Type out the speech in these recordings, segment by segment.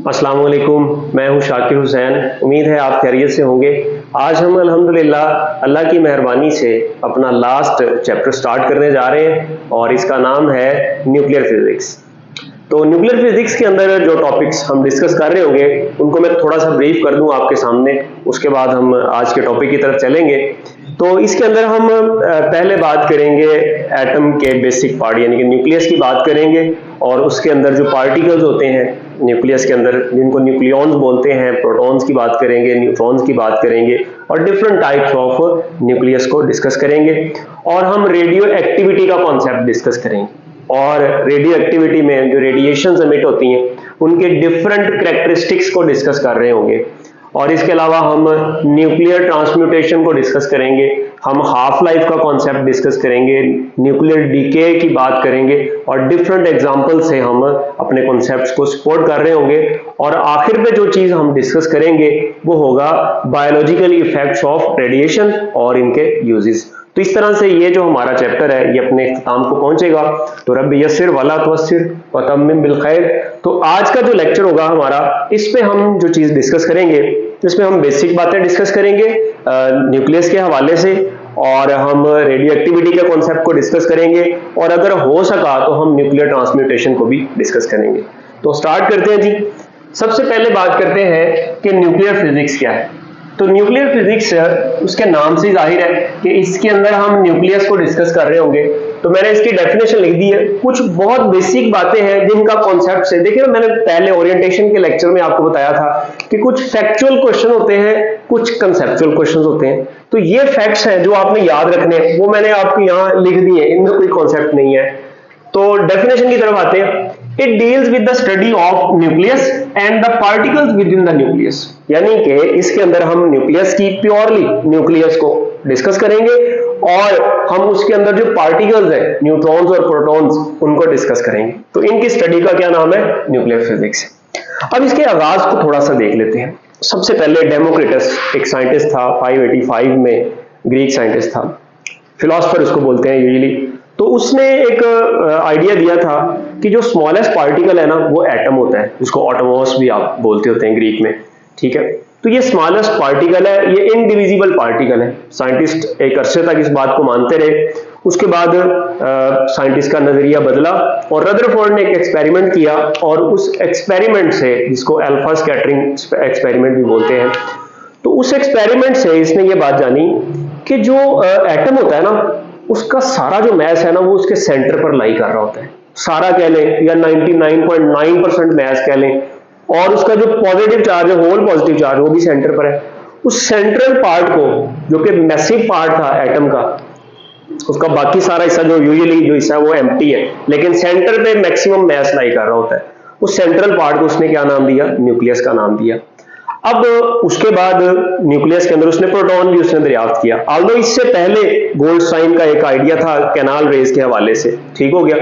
अस्सलाम वालेकुम, मैं हूं शाकिर हुसैन। उम्मीद है आप खैरियत से होंगे। आज हम अल्हम्दुलिल्लाह अल्लाह की मेहरबानी से अपना लास्ट चैप्टर स्टार्ट करने जा रहे हैं और इसका नाम है न्यूक्लियर फिजिक्स। तो न्यूक्लियर फिजिक्स के अंदर जो टॉपिक्स हम डिस्कस कर रहे होंगे उनको मैं थोड़ा सा ब्रीफ कर दूं आपके सामने, उसके बाद हम आज के टॉपिक की तरफ चलेंगे। तो इसके अंदर हम पहले बात करेंगे एटम के बेसिक पार्ट यानी कि न्यूक्लियस की बात करेंगे और उसके अंदर जो पार्टिकल्स होते हैं न्यूक्लियस के अंदर जिनको न्यूक्लियॉन्स बोलते हैं, प्रोटॉन्स की बात करेंगे, न्यूट्रॉन्स की बात करेंगे और डिफरेंट टाइप्स ऑफ न्यूक्लियस को डिस्कस करेंगे। और हम रेडियो एक्टिविटी का कॉन्सेप्ट डिस्कस करेंगे और रेडियो एक्टिविटी में जो रेडिएशंस एमिट होती हैं उनके डिफरेंट कैरेक्टरिस्टिक्स को डिस्कस कर रहे होंगे। और इसके अलावा हम न्यूक्लियर ट्रांसम्यूटेशन को डिस्कस करेंगे, हम हाफ लाइफ का कॉन्सेप्ट डिस्कस करेंगे, न्यूक्लियर डीके की बात करेंगे और डिफरेंट एग्जांपल से हम अपने कॉन्सेप्ट्स को सपोर्ट कर रहे होंगे। और आखिर पे जो चीज हम डिस्कस करेंगे वो होगा बायोलॉजिकल इफेक्ट्स ऑफ रेडिएशन और इनके यूजेस। तो इस तरह से ये जो हमारा चैप्टर है ये अपने इख्तिताम को पहुंचेगा। तो रब्बी यस्सिर वला तुअस्सिर व तम्मिम बिल खैर। तो आज का जो लेक्चर होगा हमारा, इस पे हम जो चीज डिस्कस करेंगे, इसमें हम बेसिक बातें डिस्कस करेंगे न्यूक्लियस के हवाले से, और हम रेडियो एक्टिविटी के कॉन्सेप्ट को डिस्कस करेंगे और अगर हो सका तो हम न्यूक्लियर ट्रांसम्यूटेशन को भी डिस्कस करेंगे। तो स्टार्ट करते हैं जी। सबसे पहले बात करते हैं कि न्यूक्लियर फिजिक्स क्या है। तो न्यूक्लियर फिजिक्स उसके नाम से जाहिर है कि इसके अंदर हम न्यूक्लियस को डिस्कस कर रहे होंगे। तो मैंने इसकी डेफिनेशन लिख दी है। कुछ बहुत बेसिक बातें हैं जिनका कॉन्सेप्ट है, देखिए मैंने पहले ओरिएंटेशन के लेक्चर में आपको बताया था कि कुछ फैक्चुअल क्वेश्चन होते हैं, कुछ कंसेप्चुअल क्वेश्चन होते हैं। तो ये फैक्ट्स हैं जो आपने याद रखने हैं, वो मैंने आपको यहाँ लिख दिए, इनमें कोई कॉन्सेप्ट नहीं है। तो डेफिनेशन की तरफ आते हैं। It deals with the study of nucleus and the particles with in the nucleus, यानी कि इसके अंदर हम न्यूक्लियस की, प्योरली न्यूक्लियस को डिस्कस करेंगे और हम उसके अंदर जो पार्टिकल्स हैं न्यूट्रॉन्स और प्रोटॉन्स उनको डिस्कस करेंगे। तो इनकी स्टडी का क्या नाम है? Nuclear physics. अब इसके आगाज को थोड़ा सा देख लेते हैं। सबसे पहले डेमोक्रिटस एक साइंटिस्ट था, 585 में, ग्रीक साइंटिस्ट था, फिलोसफर उसको बोलते हैं यूजुअली। तो उसने एक आइडिया दिया था कि जो स्मॉलेस्ट पार्टिकल है ना वो एटम होता है, जिसको एटमॉस भी आप बोलते होते हैं ग्रीक में, ठीक है। तो ये स्मॉलेस्ट पार्टिकल है, ये इनडिविजिबल पार्टिकल है। साइंटिस्ट एक अरसे तक इस बात को मानते रहे। उसके बाद साइंटिस्ट का नजरिया बदला और रदरफोर्ड ने एक एक्सपेरिमेंट किया और उस एक्सपेरिमेंट से, जिसको अल्फा स्कैटरिंग एक्सपेरिमेंट भी बोलते हैं, तो उस एक्सपेरिमेंट से इसने ये बात जानी कि जो एटम होता है ना उसका सारा जो मैस है ना वो उसके सेंटर पर लाई कर रहा होता है। सारा कह लें या 99.9% मैस कह लें, और उसका जो पॉजिटिव चार्ज है, होल पॉजिटिव चार्ज, वो भी सेंटर पर है। उस सेंट्रल पार्ट को, जो कि मैसिव पार्ट था एटम का, उसका बाकी सारा हिस्सा जो यूजुअली जो हिस्सा है वो एम्प्टी है, लेकिन सेंटर पे मैक्सिमम मैस लाई कर रहा होता है। उस सेंट्रल पार्ट को उसने क्या नाम दिया? न्यूक्लियस का नाम दिया। अब उसके बाद न्यूक्लियस के अंदर उसने प्रोटॉन भी उसने दरियाफ्त किया। आल्दो इससे पहले गोल्डस्टाइन का एक आइडिया था कैनाल रेज के हवाले से, ठीक हो गया।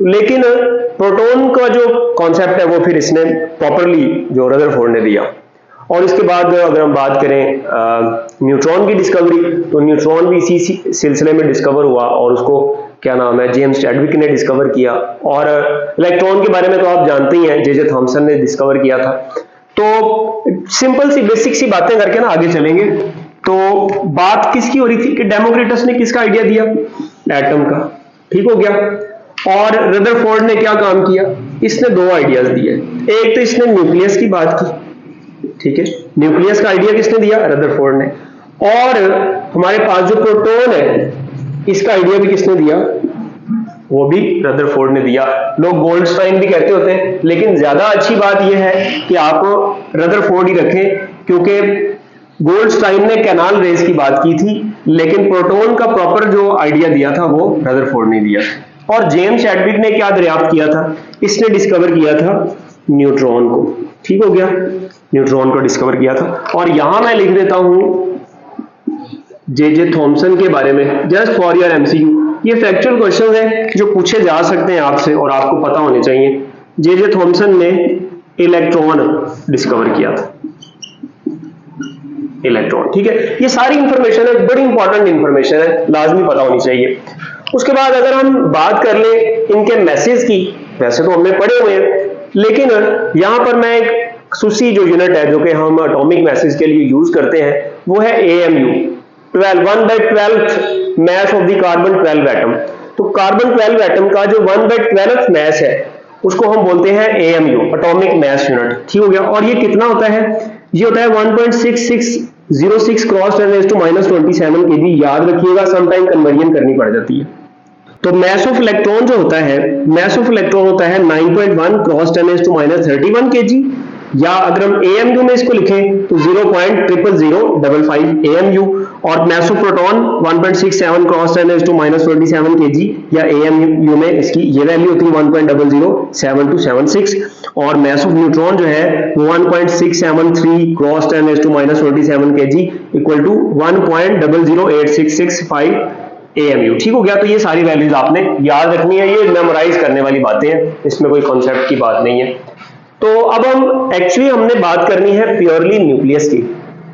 लेकिन प्रोटॉन का जो कॉन्सेप्ट है वो फिर इसने प्रॉपरली जो रदरफोर्ड ने दिया। और इसके बाद अगर हम बात करें न्यूट्रॉन की डिस्कवरी, तो न्यूट्रॉन भी इसी सिलसिले में डिस्कवर हुआ और उसको क्या नाम है, जेम्स चैडविक ने डिस्कवर किया। और इलेक्ट्रॉन के बारे में तो आप जानते ही हैं, जे थॉमसन ने डिस्कवर किया था। तो सिंपल सी बेसिक सी बातें करके ना आगे चलेंगे। तो बात किसकी हो रही थी कि डेमोक्रिटस ने किसका आइडिया दिया? एटम का, ठीक हो गया। और रदरफोर्ड ने क्या काम किया? इसने दो आइडियाज दिए। एक तो इसने न्यूक्लियस की बात की, ठीक है, न्यूक्लियस का आइडिया किसने दिया? रदरफोर्ड ने। और हमारे पास जो प्रोटॉन है इसका आइडिया भी किसने दिया? वो भी रदरफोर्ड ने दिया। लोग गोल्डस्टाइन भी कहते होते हैं, लेकिन ज्यादा अच्छी बात यह है कि आप रदरफोर्ड ही रखें, क्योंकि गोल्डस्टाइन ने कैनाल रेज की बात की थी, लेकिन प्रोटॉन का प्रॉपर जो आइडिया दिया था वो रदरफोर्ड ने दिया। और जेम्स चैडविक ने क्या दरियाफ्त किया था? इसने डिस्कवर किया था न्यूट्रॉन को, ठीक हो गया, न्यूट्रॉन को डिस्कवर किया था। और यहां मैं लिख देता हूं जे थॉमसन के बारे में, जस्ट फॉर योर एमसीक्यू। ये फैक्चुअल क्वेश्चन है जो पूछे जा सकते हैं आपसे और आपको पता होने चाहिए। जे थॉमसन ने इलेक्ट्रॉन डिस्कवर किया था, इलेक्ट्रॉन, ठीक है। ये सारी इंफॉर्मेशन है, बड़ी इंपॉर्टेंट इंफॉर्मेशन है, लाजमी पता होनी चाहिए। उसके बाद अगर हम बात कर ले इनके मैसेज की, वैसे तो हमने पढ़े हुए हैं, लेकिन यहां पर मैं एक खसूसी जो यूनिट है जो कि हम एटॉमिक मैसेज के लिए यूज करते हैं वो है AMU, 1/12 mass of the carbon 12 atom। तो कार्बन 12 एटम का जो 1/12 mass है उसको हम बोलते हैं AMU, एटॉमिक मैस यूनिट। ठीक हो गया। और ये कितना होता है? ये होता है 1.6606 क्रॉस 10⁻27 kg। याद रखिएगा, समटाइम कन्वर्जन करनी पड़ जाती है। तो मैस ऑफ इलेक्ट्रॉन जो होता है, मैस ऑफ इलेक्ट्रॉन होता है 9.1 क्रॉस 10⁻31 kg, या अगर हम AMU में इसको लिखें तो 0.00055 AMU। और mass of proton 1.67 cross 10⁻27 kg, या AMU में इसकी ये वैल्यू होती है 1.007276। और मैस ऑफ न्यूट्रॉन जो है 1.673 cross 10⁻27 kg equal to 1.008665 AMU। ठीक हो गया। तो ये सारी वैल्यूज आपने याद रखनी है, ये मेमोराइज करने वाली बातें हैं, इसमें कोई कॉन्सेप्ट की बात नहीं है। तो अब हमने बात करनी है प्योरली न्यूक्लियस की।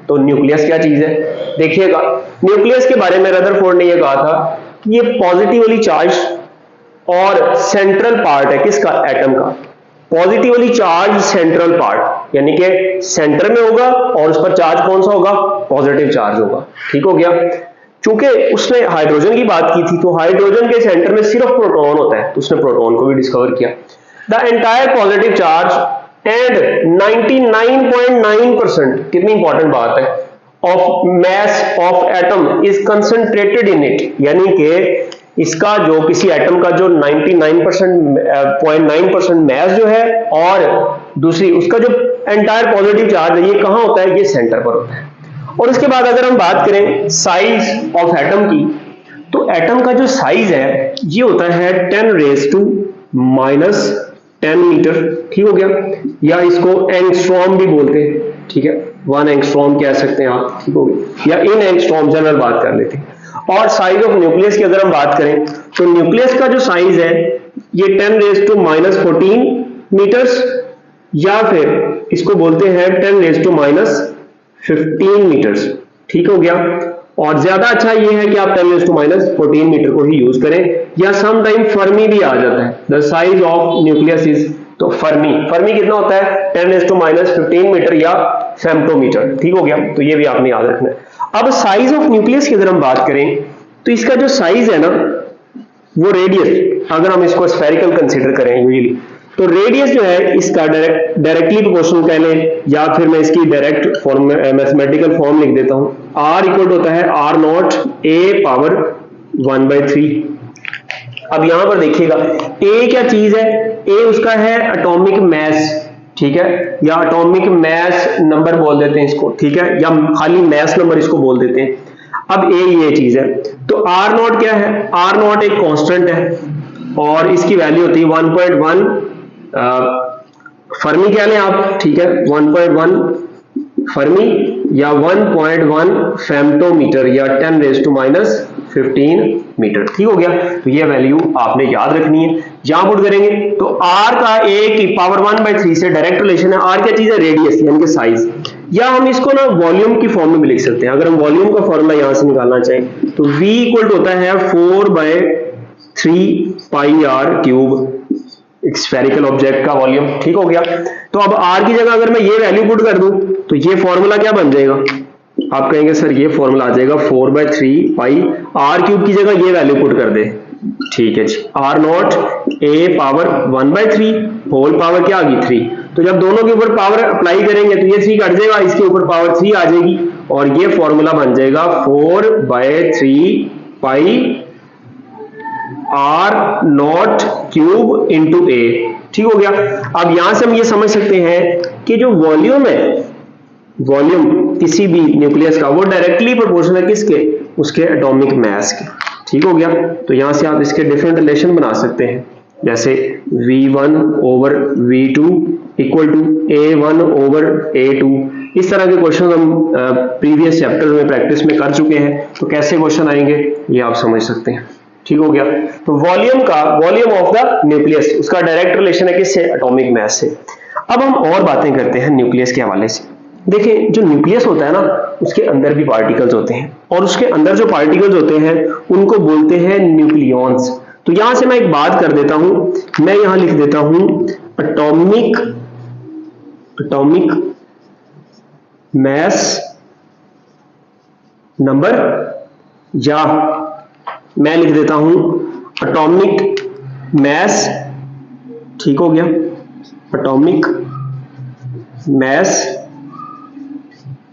तो न्यूक्लियस क्या चीज है? देखिएगा, न्यूक्लियस के बारे में रदरफोर्ड ने यह कहा था कि ये पॉजिटिवली चार्ज और सेंट्रल पार्ट है किसका? एटम का। पॉजिटिवली चार्ज सेंट्रल पार्ट, यानी कि सेंटर में होगा और उस पर चार्ज कौन सा होगा? पॉजिटिव चार्ज होगा। ठीक हो गया। चूंकि उसने हाइड्रोजन की बात की थी, तो हाइड्रोजन के सेंटर में सिर्फ प्रोटॉन होता है, तो उसने प्रोटॉन को भी डिस्कवर किया। The entire positive charge and 99.9%, कितनी इंपॉर्टेंट बात है, of mass of atom is concentrated in it, यानी कि इसका जो किसी एटम का जो 99.9% मैस जो है, और दूसरी उसका जो एंटायर पॉजिटिव चार्ज है, ये कहां होता है? ये सेंटर पर होता है। और उसके बाद अगर हम बात करें साइज ऑफ एटम की, तो एटम का जो साइज है ये होता है 10⁻⁻10 मीटर। ठीक हो गया। या इसको एंगस्ट्रॉम भी बोलते हैं। ठीक है, 1 एंगस्ट्रॉम कह सकते हैं आप। ठीक हो गया। या इन एंगस्ट्रॉम जनरल बात कर लेते हैं। और साइज ऑफ न्यूक्लियस की अगर हम बात करें, तो न्यूक्लियस का जो साइज है ये 10⁻⁻14 मीटर्स, या फिर इसको बोलते हैं 10⁻⁻15 मीटर्स। ठीक हो गया। और ज्यादा अच्छा ये है कि आप 10⁻⁻14 मीटर को ही यूज करें, या सम टाइम फर्मी भी आ जाता है। The size of nucleus is, तो फर्मी कितना होता है? 10⁻⁻15 मीटर या फेम्टोमीटर। ठीक हो गया। तो ये भी आपने याद रखना है। अब साइज ऑफ न्यूक्लियस की अगर हम बात करें, तो इसका जो साइज है ना, वो रेडियस, अगर हम इसको स्फेरिकल कंसीडर करें यूजुअली, तो रेडियस जो है इसका डायरेक्टली प्रोपोर्शनल कह लें, या फिर मैं इसकी डायरेक्ट फॉर्म मैथमेटिकल फॉर्म लिख देता हूं। R इक्वल होता है R0 A पावर 1/3। अब यहां पर देखिएगा A क्या चीज है? A उसका है एटॉमिक मैस। ठीक है, या एटॉमिक मैस नंबर बोल देते हैं इसको। ठीक है, या खाली मैस नंबर इसको बोल देते हैं। अब A ये चीज है, तो R0 क्या है? R0 एक कांस्टेंट है और इसकी वैल्यू होती है 1.1 फर्मी कह लें आप। ठीक है, 1.1 फर्मी या 1.1 फेम्टोमीटर या 10⁻⁻15 मीटर। ठीक हो गया। तो ये वैल्यू आपने याद रखनी है। यहां पुट करेंगे तो R का A की पावर 1/3 से डायरेक्ट रिलेशन है। R क्या चीज है? रेडियस, यानी कि साइज। या हम इसको ना वॉल्यूम की फॉर्म में भी लिख सकते हैं। अगर हम वॉल्यूम का फॉर्मूला यहां से निकालना चाहें, तो V इक्वल होता है 4/3 पाई R क्यूब, स्फेरिकल ऑब्जेक्ट का वॉल्यूम। ठीक हो गया। तो अब R की जगह अगर मैं ये वैल्यू पुट कर दूं, तो ये फॉर्मूला क्या बन जाएगा? आप कहेंगे सर ये फॉर्मूला आ जाएगा 4/3 पाई R क्यूब की जगह ये वैल्यू पुट कर दे। ठीक है जी, R0 A power 1/3 whole power क्या आ गई? 3। तो जब दोनों के ऊपर पावर अप्लाई करेंगे तो ये 3 कट जाएगा, इसके ऊपर पावर 3 आ जाएगी, और ये फॉर्मूला बन जाएगा 4/3 पाई R0 क्यूब इंटू A। ठीक हो गया। अब यहां से हम ये समझ सकते हैं कि जो वॉल्यूम है, वॉल्यूम किसी भी न्यूक्लियस का, वो डायरेक्टली प्रोपोर्शनल है किसके? उसके एटॉमिक मास के। ठीक हो गया। तो यहां से आप इसके डिफरेंट रिलेशन बना सकते हैं, जैसे V1 over V2 equal to A1 over A2। इस तरह के क्वेश्चन हम प्रीवियस चैप्टर में प्रैक्टिस में कर चुके हैं, तो कैसे क्वेश्चन आएंगे ये आप समझ सकते हैं। ठीक हो गया। तो वॉल्यूम ऑफ द न्यूक्लियस, उसका डायरेक्ट रिलेशन है किससे? एटॉमिक मास से। अब हम और बातें करते हैं न्यूक्लियस के हवाले से। देखिए, जो न्यूक्लियस होता है ना, उसके अंदर भी पार्टिकल्स होते हैं, और उसके अंदर जो पार्टिकल्स होते हैं उनको बोलते हैं न्यूक्लियॉन्स। तो यहां से मैं एक बात कर देता हूं, मैं यहां लिख देता हूं एटॉमिक एटॉमिक मास नंबर, या मैं लिख देता हूं एटॉमिक मास, ठीक हो गया, एटॉमिक मास,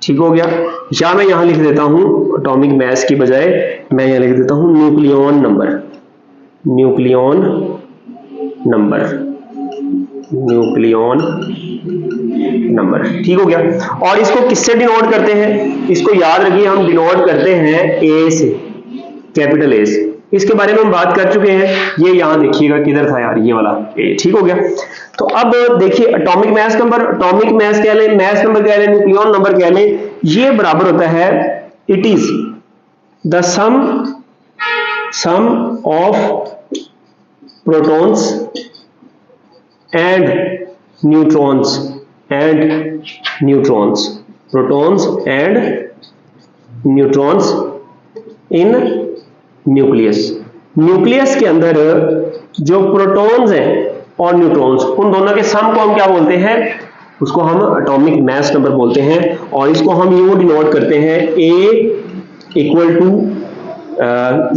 ठीक हो गया, या मैं यहां लिख देता हूं एटॉमिक मास की बजाय मैं यहां लिख देता हूं nucleon number, nucleon number, nucleon number, ठीक हो गया। और इसको किससे डिनोट करते हैं, इसको याद रखिए हम डिनोट करते हैं ए से, कैपिटल ए से। इसके बारे में हम बात कर चुके हैं, ये यहां देखिएगा किधर था यार, ये वाला ए, ठीक हो गया। तो अब देखिए atomic mass number, atomic mass कह लें, मास नंबर कह लें, न्यूक्लियॉन नंबर कह लें, ये बराबर होता है it is the sum of protons and neutrons, protons and neutrons in nucleus. Nucleus के अंदर जो प्रोटॉन्स हैं और न्यूट्रॉन्स, उन दोनों के सम को हम क्या बोलते हैं, उसको हम एटॉमिक मास नंबर बोलते हैं। और इसको हम यूं डिनोट करते हैं A equal to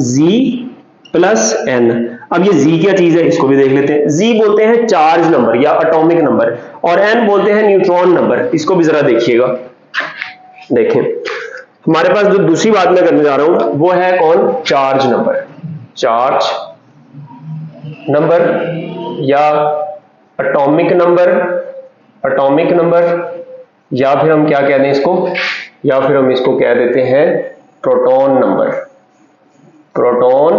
Z plus N। अब ये Z क्या चीज है, इसको भी देख लेते हैं। Z बोलते हैं चार्ज नंबर या एटॉमिक नंबर, और N बोलते हैं न्यूट्रॉन नंबर। इसको भी जरा देखिएगा, देखें हमारे पास जो दूसरी बात मैं करने जा रहा हूं वो है कौन, चार्ज नंबर, चार्ज नंबर या एटॉमिक नंबर, एटॉमिक नंबर, या फिर हम क्या कहते हैं इसको, या फिर हम इसको कह देते हैं प्रोटॉन नंबर, प्रोटॉन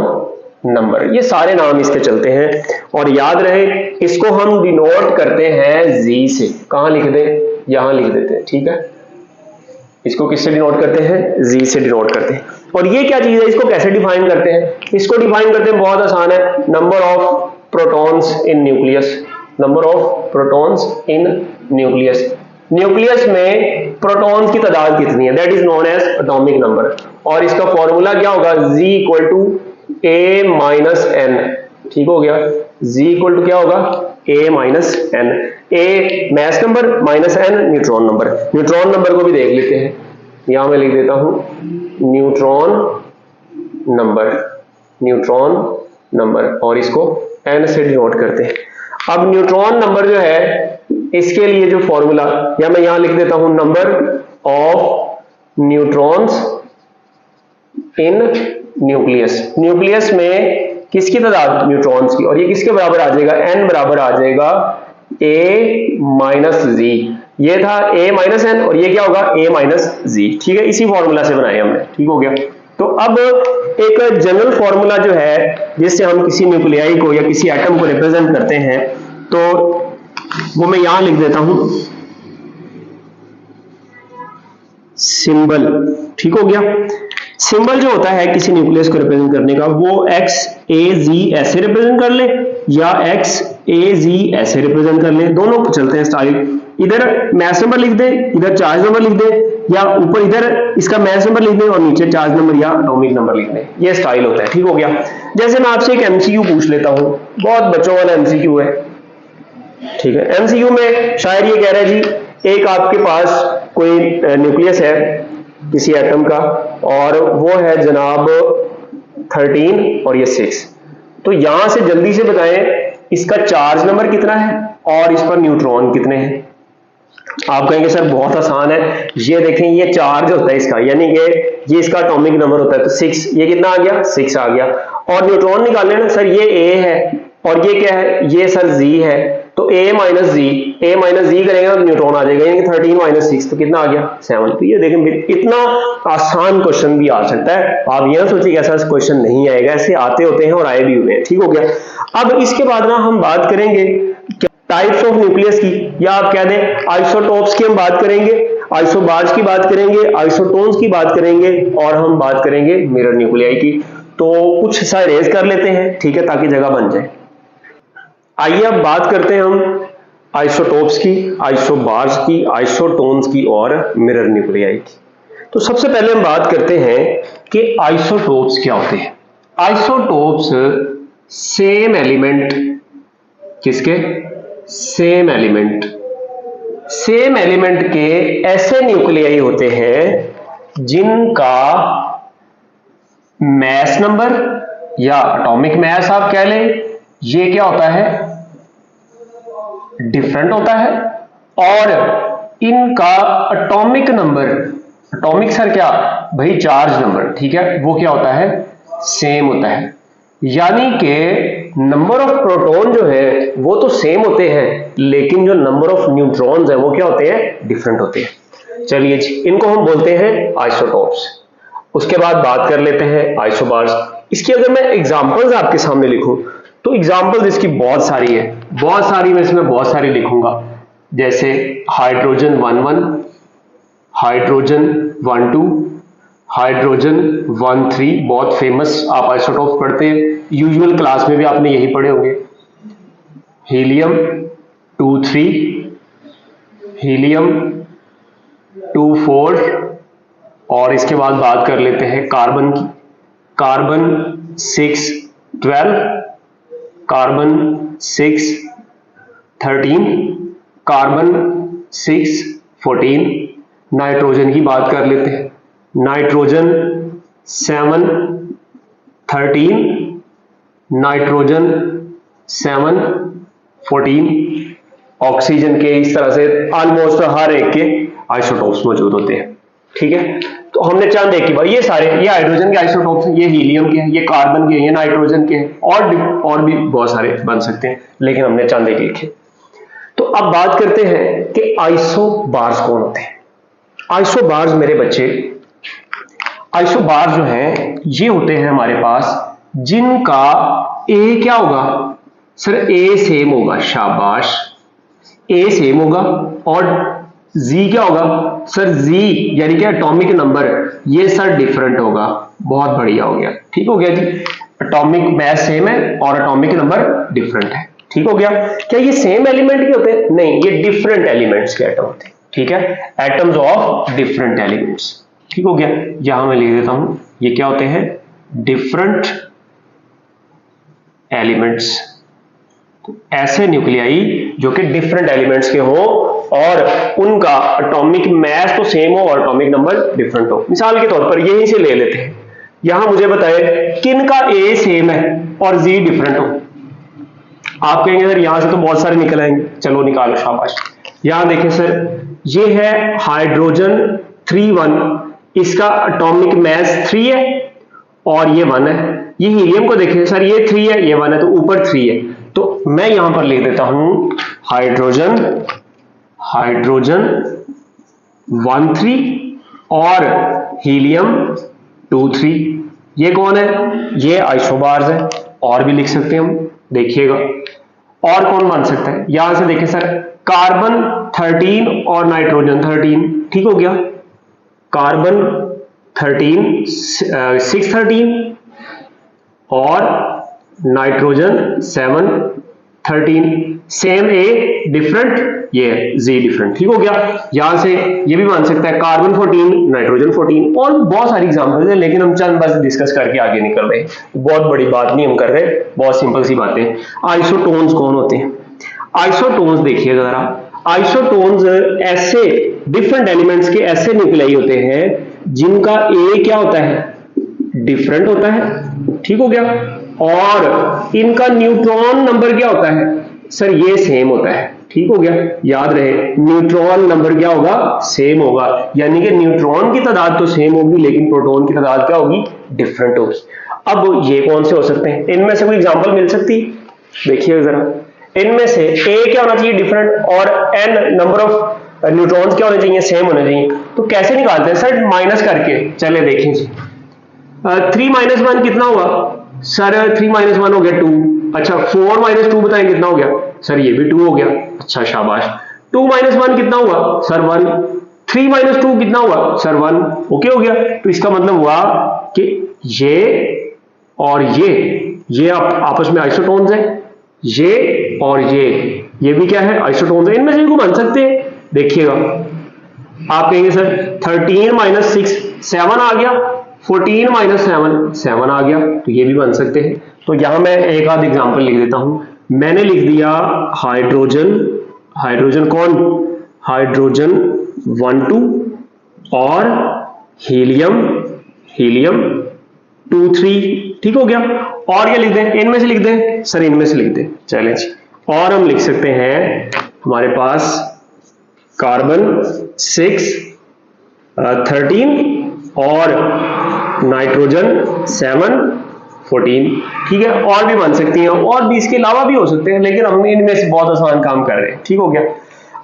नंबर, ये सारे नाम इसके चलते हैं। और याद रहे इसको हम डिनोट करते हैं जी से, कहां लिख दें, यहां लिख देते हैं, ठीक है। इसको किससे डिनोट करते हैं, जी से डिनोट करते हैं। और ये क्या चीज है, इसको कैसे डिफाइन करते हैं, इसको डिफाइन करते हैं बहुत आसान है, number of protons in nucleus, number of protons in nucleus. Nucleus में प्रोटॉन्स की तादाद कितनी है, that is known as atomic number. और इसका फॉर्मूला क्या होगा, Z equal to A minus N, ठीक हो गया। Z इक्वल टू क्या होगा, A minus N, A mass number minus N neutron number. Neutron number को भी देख लेते हैं, यहां मैं लिख देता हूं न्यूट्रॉन नंबर, न्यूट्रॉन नंबर, और इसको n से डिनोट करते हैं। अब न्यूट्रॉन नंबर जो है इसके लिए जो फॉर्मूला, या मैं यहां लिख देता हूं number of neutrons in nucleus. Nucleus में किसकी तादाद, न्यूट्रॉन्स की, और ये किसके बराबर आ जाएगा, n बराबर आ जाएगा A माइनस जी। ये था A माइनस एन और ये क्या होगा, A माइनस जी, ठीक है। इसी फॉर्मूला से बनाए हमने, ठीक हो गया। तो अब एक जनरल फॉर्मूला जो है जिससे हम किसी न्यूक्लियाई को या किसी एटम को रिप्रेजेंट करते हैं, तो वो मैं यहां लिख देता हूं सिंबल, ठीक हो गया। सिंबल जो होता है किसी न्यूक्लियस को रिप्रेजेंट करने का, वो एक्स ए जी ऐसे रिप्रेजेंट कर ले या एक्स ए जी ऐसे रिप्रेजेंट कर ले, दोनों चलते हैं स्टाइल। इधर मास नंबर लिख दे, इधर चार्ज नंबर लिख दे, या ऊपर इधर इसका मास नंबर लिख दे और नीचे चार्ज नंबर या एटॉमिक नंबर लिख दे, ये स्टाइल होता है, ठीक हो गया। जैसे मैं आपसे एक एमसीक्यू पूछ लेता हूं, बहुत बच्चों वाला एमसीक्यू है, ठीक है। एमसीक्यू में शायद ये कह रहा है जी, एक आपके पास कोई न्यूक्लियस है किसी एटम का, और वो है जनाब 13 और ये 6। तो यहां से जल्दी से बताएं इसका चार्ज नंबर कितना है और इस पर न्यूट्रॉन कितने हैं। आप कहेंगे सर बहुत आसान है, ये देखें ये चार्ज होता है इसका, यानी कि ये इसका एटॉमिक नंबर होता है, तो 6, ये कितना आ गया, 6 आ गया। और न्यूट्रॉन निकालने ना सर, ये A है और ये क्या है, ये सर Z है, तो A माइनस जी करेंगे तो न्यूट्रॉन आ जाएगा, यानी 13 माइनस 6 तो कितना आ गया, 7। तो ये देखें इतना आसान क्वेश्चन भी आ सकता है, आप ये ना सोचिए ऐसा क्वेश्चन नहीं आएगा, ऐसे आते होते हैं और आए भी हुए हैं, ठीक हो गया। अब इसके बाद ना हम बात करेंगे टाइप्स ऑफ न्यूक्लियस की, या आप कह दें आइसोटोप्स की हम बात करेंगे, आइसोबार्स की बात करेंगे, आइसोटोन्स की बात करेंगे, और हम बात करेंगे मिरर न्यूक्लियाई की। तो कुछ सा रेज कर लेते हैं, ठीक है, ताकि जगह बन जाए। आइए अब बात करते हैं हम आइसोटोप्स की, आइसोबार्स की, आइसोटोन्स की और मिरर न्यूक्लियाई की। तो सबसे पहले हम बात करते हैं कि आइसोटोप्स क्या होते हैं। आइसोटोप्स सेम एलिमेंट, किसके, सेम एलिमेंट सेम एलिमेंट के ऐसे न्यूक्लियाई होते हैं जिनका मैस नंबर या एटॉमिक मैस आप कह लें, ये क्या होता है, डिफरेंट होता है, और इनका एटॉमिक नंबर, एटॉमिक सर क्या भाई, चार्ज नंबर, ठीक है, वो क्या होता है, सेम होता है। यानी कि नंबर ऑफ प्रोटॉन जो है वो तो सेम होते हैं, लेकिन जो नंबर ऑफ न्यूट्रॉन्स है वो क्या होते हैं, डिफरेंट होते हैं। चलिए जी, इनको हम बोलते हैं आइसोटोप्स। उसके बाद बात कर लेते हैं आइसोबार्स। इसकी अगर मैं एग्जांपल्स आपके सामने लिखूं तो एग्जांपल्स इसकी बहुत सारी है, बहुत सारी, मैं इसमें बहुत सारी लिखूंगा, जैसे हाइड्रोजन 1,1, हाइड्रोजन 1,2, हाइड्रोजन 1,3, बहुत फेमस आप आइसोटोप्स पढ़ते हैं, यूजुअल क्लास में भी आपने यही पढ़े होंगे। हीलियम 2,3, हीलियम 2,4, और इसके बाद बात कर लेते हैं कार्बन की, कार्बन 6,12, कार्बन 6,13, कार्बन 6,14, नाइट्रोजन की बात कर लेते हैं, नाइट्रोजन 7,13, नाइट्रोजन 7,14, ऑक्सीजन के, इस तरह से ऑलमोस्ट हर एक के आइसोटोप्स मौजूद होते हैं। ठीक है, तो हमने चंद एक की बात, ये सारे, ये हाइड्रोजन के आइसोटोप्स हैं, ये हीलियम के हैं, ये कार्बन के हैं, ये नाइट्रोजन के हैं, और भी बहुत सारे बन सकते हैं, लेकिन हमने चंद एक लिखे। तो अब बात करते हैं कि आइसोबार्स कौन होते हैं। आइसोबार्स मेरे बच्चे, आइसोबार जो हैं ये होते हैं हमारे पास जिनका ए क्या होगा सर, ए सेम होगा, शाबाश, ए सेम होगा, और जी क्या होगा सर, जी यानी कि एटॉमिक नंबर, ये सर डिफरेंट होगा। बहुत बढ़िया हो गया, ठीक हो गया जी, एटॉमिक मैस सेम है और एटॉमिक नंबर डिफरेंट है, ठीक हो गया। क्या ये सेम एलिमेंट के होते हैं? नहीं, ये डिफरेंट एलिमेंट्स के एटम होते हैं, ठीक है, एटम्स ऑफ डिफरेंट एलिमेंट्स, ठीक हो गया। यहां मैं लिख देता हूं, ये क्या होते हैं, डिफरेंट एलिमेंट्स, ऐसे न्यूक्लियाई जो कि डिफरेंट एलिमेंट्स के हो और उनका एटॉमिक मैस तो सेम हो और एटॉमिक नंबर डिफरेंट हो। मिसाल के तौर पर यहीं से ले लेते हैं, यहां मुझे बताए किन का ए सेम है और जी डिफरेंट हो। आप कहेंगे सर यहां से तो बहुत सारे निकल आएंगे, चलो निकालो, शाबाश। यहां देखिए सर, ये है हाइड्रोजन 3,1, इसका एटॉमिक मैस 3 है और ये 1 है। ये हीलियम को देखिए सर, ये 3 है, ये 1 है, तो ऊपर 3 है, तो मैं यहां पर लिख देता हूं हाइड्रोजन 1,3 और हीलियम 2,3। ये कौन है, ये आइसोबार्स है। और भी लिख सकते हैं हम, देखिएगा और कौन बन सकता है। यहां से देखिए सर, कार्बन 13 और नाइट्रोजन 13, ठीक हो गया, कार्बन 13 6,13 और नाइट्रोजन 7,13, सेम ए डिफरेंट, ये जी डिफरेंट, ठीक हो गया। यहां से ये भी बन सकता है कार्बन 14 नाइट्रोजन 14, और बहुत सारी एग्जांपल्स है, लेकिन हम चंद बस डिस्कस करके आगे निकल रहे हैं, बहुत बड़ी बात नहीं हम कर रहे, बहुत सिंपल सी बातें। आइसोटोन्स कौन होते हैं? आइसोटोन्स देखिएगा जरा, आइसोटोन्स ऐसे डिफरेंट एलिमेंट्स के ऐसे न्यूक्लियाई होते हैं जिनका ए क्या होता है, डिफरेंट होता है, ठीक हो गया, और इनका न्यूट्रॉन नंबर क्या होता है सर, ये सेम होता है, ठीक हो गया। याद रहे, न्यूट्रॉन नंबर क्या होगा, सेम होगा, यानी कि न्यूट्रॉन की तादाद तो सेम होगी लेकिन प्रोटॉन की तादाद क्या होगी, डिफरेंट होगी। अब ये कौन से हो सकते हैं, इनमें से कोई एग्जांपल मिल सकती, देखिए जरा, इनमें से ए क्या होना चाहिए, डिफरेंट, और एन नंबर ऑफ न्यूट्रॉन्स क्या होने चाहिए, सेम होने चाहिए। तो कैसे निकालते हैं सर, माइनस करके, चले देखें। 3 - 1 कितना हुआ सर, 3 - 1 हो गया 2, अच्छा 4 - 2 बताएं कितना हो गया सर, ये भी 2 हो गया, अच्छा शाबाश। 2 - 1 कितना हुआ सर, 1, 3 - 2 कितना हुआ सर, 1, ओके हो गया। तो इसका मतलब हुआ कि ये और ये आपस में आइसोटोन्स है, ये और ये भी क्या है, आइसोटोन्स है, इनमें से इनको बन सकते हैं। देखिएगा, आप कहेंगे सर 13 - 6 7 आ गया, 14 - 7 7 आ गया, तो ये भी बन सकते हैं। तो यहां मैं एक आध एग्जांपल लिख देता हूं। मैंने लिख दिया हाइड्रोजन, हाइड्रोजन कौन, हाइड्रोजन 1 2 और हीलियम 2 3। ठीक हो गया। और क्या लिख दें, इनमें से लिख दें सर, इनमें से लिख दें, चलें जी। और हम लिख सकते हैं हमारे पास कार्बन 6 13 और नाइट्रोजन 7 14। ठीक है, और भी बन सकती हैं, और भी इसके अलावा भी हो सकते हैं, लेकिन हम इनमें से बहुत आसान काम कर रहे हैं। ठीक हो गया।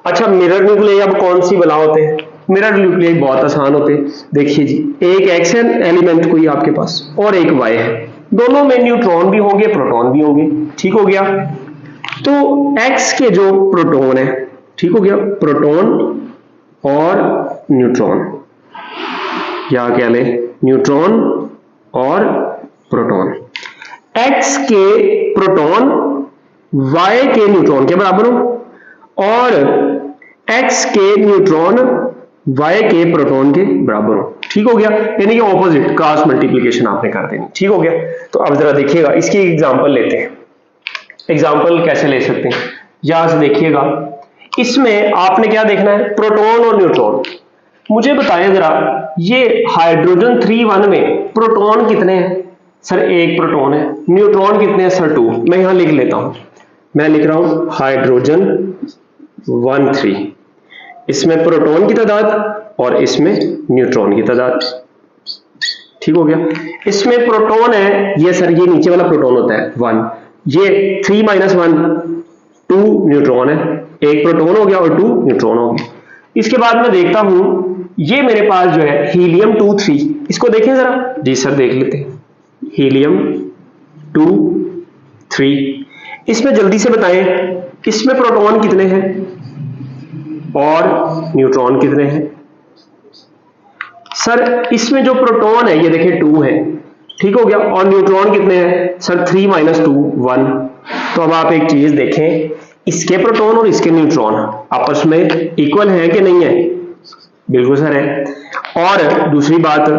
अच्छा, मिरर न्यूक्लियाई अब कौन सी बना होते हैं? मिरर न्यूक्लियाई बहुत आसान होते हैं। देखिए जी, एक एक्स एलिमेंट कोई आपके पास और एक वाई है, दोनों में न्यूट्रॉन भी होंगे प्रोटॉन भी होंगे। ठीक हो गया। तो एक्स के जो प्रोटॉन है, ठीक हो गया, प्रोटॉन और न्यूट्रॉन, क्या क्या ले, न्यूट्रॉन और प्रोटॉन। एक्स के प्रोटॉन वाई के न्यूट्रॉन के बराबर हो और एक्स के न्यूट्रॉन वाई के प्रोटॉन के बराबर हो। ठीक हो गया, यानी कि ऑपोजिट क्रॉस मल्टीप्लिकेशन आपने कर देनी। ठीक हो गया। तो अब जरा देखिएगा, इसकी एग्जांपल लेते हैं। एग्जांपल कैसे ले सकते हैं, यहां से देखिएगा, इसमें आपने क्या देखना है, प्रोटॉन और न्यूट्रॉन। मुझे बताएं जरा, ये हाइड्रोजन 3 1 में प्रोटॉन कितने हैं? सर एक प्रोटॉन है। न्यूट्रॉन कितने हैं? सर 2। मैं यहां लिख लेता हूं, मैं लिख रहा हूं हाइड्रोजन 1 3, इसमें प्रोटॉन की तादाद और इसमें न्यूट्रॉन की तादाद। ठीक हो गया। इसमें प्रोटॉन है ये सर, ये नीचे वाला प्रोटॉन होता है 1, ये 3 - 1 2 न्यूट्रॉन है, एक प्रोटॉन हो गया और 2 न्यूट्रॉन हो गया। इसके बाद मैं देखता हूं, ये मेरे पास जो है हीलियम 2 3, इसको देखें जरा। जी सर देख लेते हैं, हीलियम 2 3, इसमें जल्दी से बताएं, इसमें प्रोटॉन कितने हैं और न्यूट्रॉन कितने हैं? सर इसमें जो प्रोटॉन है ये देखिए 2 है। ठीक हो गया। और न्यूट्रॉन कितने हैं? सर 3 - 2 1। तो अब आप एक चीज देखें, इसके प्रोटॉन और इसके न्यूट्रॉन आपस में इक्वल है कि नहीं है? बिल्कुल सर है। और दूसरी बात,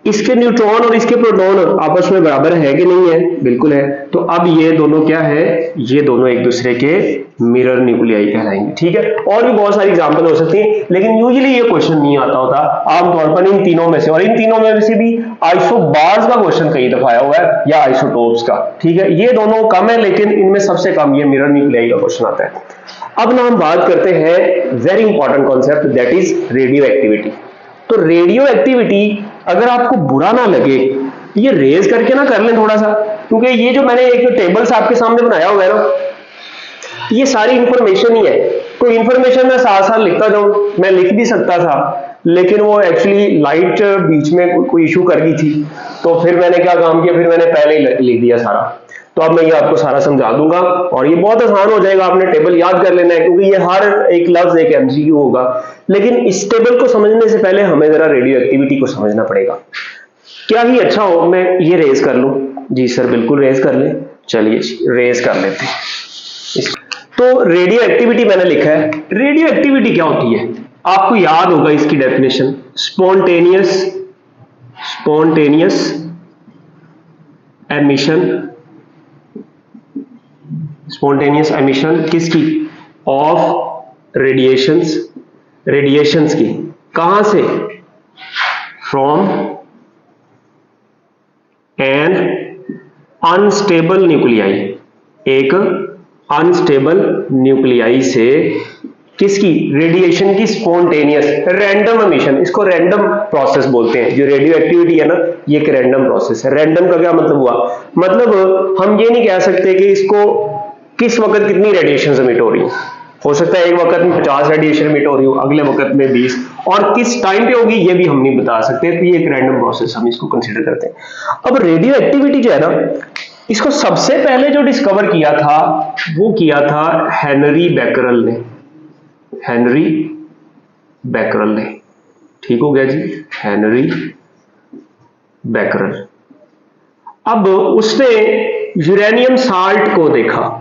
इसके न्यूट्रॉन और इसके प्रोटॉन आपस में बराबर है कि नहीं है? बिल्कुल है। तो अब ये दोनों क्या है, ये दोनों एक दूसरे के मिरर न्यूक्लियाई कहलाएंगे। ठीक है। और भी बहुत सारी एग्जांपल हो सकती हैं, लेकिन यूजुअली ये क्वेश्चन नहीं आता होता आमतौर पर इन तीनों में से, और इन तीनों में से भी आइसोबार्स का क्वेश्चन कई दफा आया हुआ है या आइसोटोप्स का। ठीक है, ये दोनों कम है, लेकिन इनमें सबसे कम ये मिरर न्यूक्लियाई का क्वेश्चन आता है। अब ना हम बात करते हैं very important concept, that is radio activity. तो रेडियो एक्टिविटी अगर आपको बुरा ना लगे, ये रेज करके ना कर लें थोड़ा सा, क्योंकि ये जो मैंने एक टेबल्स आपके सामने बनाया हुआ है ना, ये सारी इंफॉर्मेशन ही है। कोई इंफॉर्मेशन मैं साथ साथ लिखता जाऊं, मैं लिख भी सकता था, लेकिन वो एक्चुअली लाइट बीच में कोई इशू कर गई थी, तो फिर मैंने क्या काम किया, फिर मैंने पहले ही लिख दिया सारा। तो अब मैं ये आपको सारा समझा दूंगा और ये बहुत आसान हो जाएगा, आपने टेबल याद कर लेना है, क्योंकि ये हर एक लफ्ज एक एमसीक्यू होगा। लेकिन इस टेबल को समझने से पहले हमें जरा रेडियो एक्टिविटी को समझना पड़ेगा। क्या ही अच्छा हो मैं ये रेज कर लूं? जी सर बिल्कुल रेज कर लें। चलिए रेज कर लेते हैं। तो रेडियो एक्टिविटी मैंने लिखा है। रेडियो एक्टिविटी क्या होती है? आपको याद होगा इसकी डेफिनेशन, स्पॉन्टेनियस एमिशन किसकी? ऑफ रेडिएशंस की। कहां से? फ्रॉम एन अनस्टेबल न्यूक्लियाई, एक अनस्टेबल न्यूक्लियाई से किसकी? रेडिएशन की स्पॉन्टेनियस रैंडम एमिशन। इसको रैंडम प्रोसेस बोलते हैं। जो रेडियो एक्टिविटी है ना, ये एक रैंडम प्रोसेस है। रैंडम का क्या मतलब हुआ? मतलब हम ये नहीं कह सकते कि इसको किस वक्त कितनी रेडिएशन एमिट हो रही हो सकता है एक वक्त में 50 रेडिएशन एमिट हो रही हो, अगले वक्त में 20, और किस टाइम पे होगी ये भी हम नहीं बता सकते। तो ये एक रैंडम प्रोसेस हम इसको कंसीडर करते हैं। अब रेडियो एक्टिविटी जो है ना, इसको सबसे पहले जो डिस्कवर किया था वो किया था हेनरी बैकरल ने। ठीक हो गया जी, हेनरी बैकरल। अब उसने यूरेनियम साल्ट को देखा,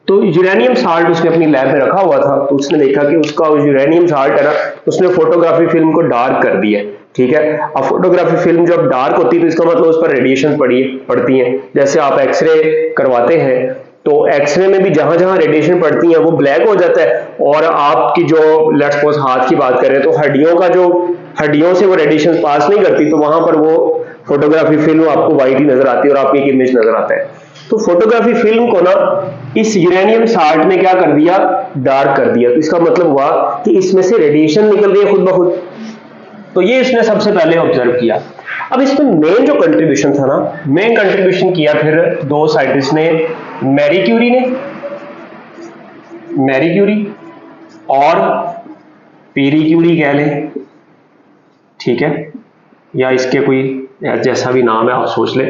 तो यूरेनियम साल्ट उसने अपनी लैब में रखा हुआ था, तो उसने देखा कि उसका यूरेनियम साल्ट है ना, उसने फोटोग्राफी फिल्म को डार्क कर दिया। ठीक है। अब फोटोग्राफी फिल्म जब डार्क होती है तो इसका मतलब उस पर रेडिएशन पड़ती है। जैसे आप एक्सरे करवाते हैं तो एक्सरे में भी जहां जहां रेडिएशन पड़ती है वो ब्लैक हो जाता है, और आपकी जो लेट्स सपोज हाथ की बात करें तो हड्डियों से वो रेडिएशन पास नहीं करती, तो वहां पर वो फोटोग्राफी फिल्म आपको व्हाइट ही नजर आती है और आपकी एक इमेज नजर आता है। तो फोटोग्राफी फिल्म को ना इस यूरेनियम 60 ने क्या कर दिया, डार्क कर दिया। तो इसका मतलब हुआ कि इसमें से रेडिएशन निकल रही है खुद ब खुद। तो ये इसने सबसे पहले ऑब्जर्व किया। अब इसमें मेन जो कंट्रीब्यूशन था ना, मेन कंट्रीब्यूशन किया फिर दो साइंटिस्ट ने, मैरी क्यूरी और पीरी क्यूरी कह लें, ठीक है, या इसके कोई जैसा भी नाम है आप सोच ले।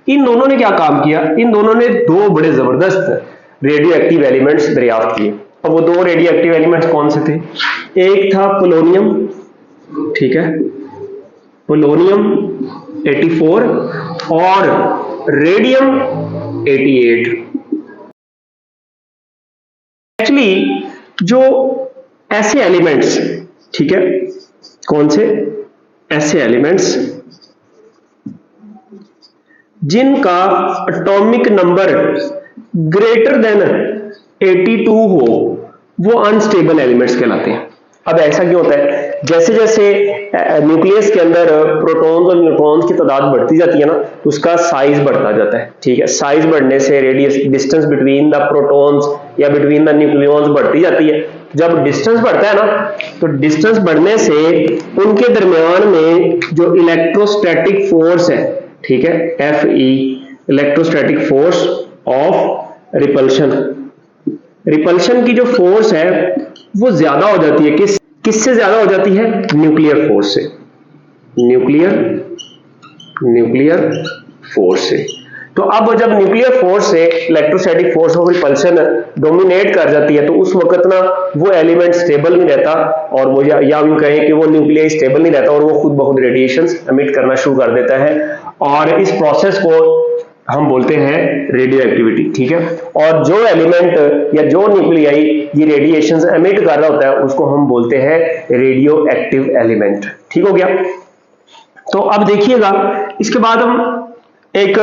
इन दोनों ने क्या काम किया, इन दोनों ने दो बड़े जबरदस्त रेडियो एक्टिव एलिमेंट्स दरियाफ्त किए। अब वो दो रेडियो एक्टिव एलिमेंट्स कौन से थे, एक था पोलोनियम, ठीक है, पोलोनियम 84 और रेडियम 88। एक्चुअली जो ऐसे एलिमेंट्स, ठीक है, कौन से ऐसे एलिमेंट्स जिनका एटॉमिक नंबर ग्रेटर देन 82 हो, वो अनस्टेबल एलिमेंट्स कहलाते हैं। अब ऐसा क्यों होता है, जैसे जैसे न्यूक्लियस के अंदर प्रोटॉन्स और न्यूट्रॉन्स की तादाद बढ़ती जाती है ना, तो उसका साइज बढ़ता जाता है, ठीक है। साइज बढ़ने से radius distance between the protons या बिटवीन द न्यूक्लियॉन्स बढ़ती जाती है। जब डिस्टेंस बढ़ता है ना, तो डिस्टेंस बढ़ने से उनके दरमियान में जो इलेक्ट्रोस्टैटिक फोर्स है, ठीक है, Fe, electrostatic force of repulsion की जो फोर्स है वो ज्यादा हो जाती है। किससे ज्यादा हो जाती है, न्यूक्लियर फोर्स से, न्यूक्लियर फोर्स से। तो अब जब न्यूक्लियर फोर्स से electrostatic force of repulsion dominate कर जाती है, तो उस वक्त ना वो एलिमेंट स्टेबल नहीं रहता, और वो या यूं कहें कि वो न्यूक्लियर स्टेबल नहीं रहता और वो खुद ब खुद रेडिएशंस एमिट करना शुरू कर देता है, और इस प्रोसेस को हम बोलते हैं रेडियो एक्टिविटी, ठीक है। और जो एलिमेंट या जो न्यूक्लियाई ये रेडिएशंस एमिट कर रहा होता है उसको हम बोलते हैं रेडियो एक्टिव एलिमेंट, ठीक हो गया। तो अब देखिएगा, इसके बाद हम एक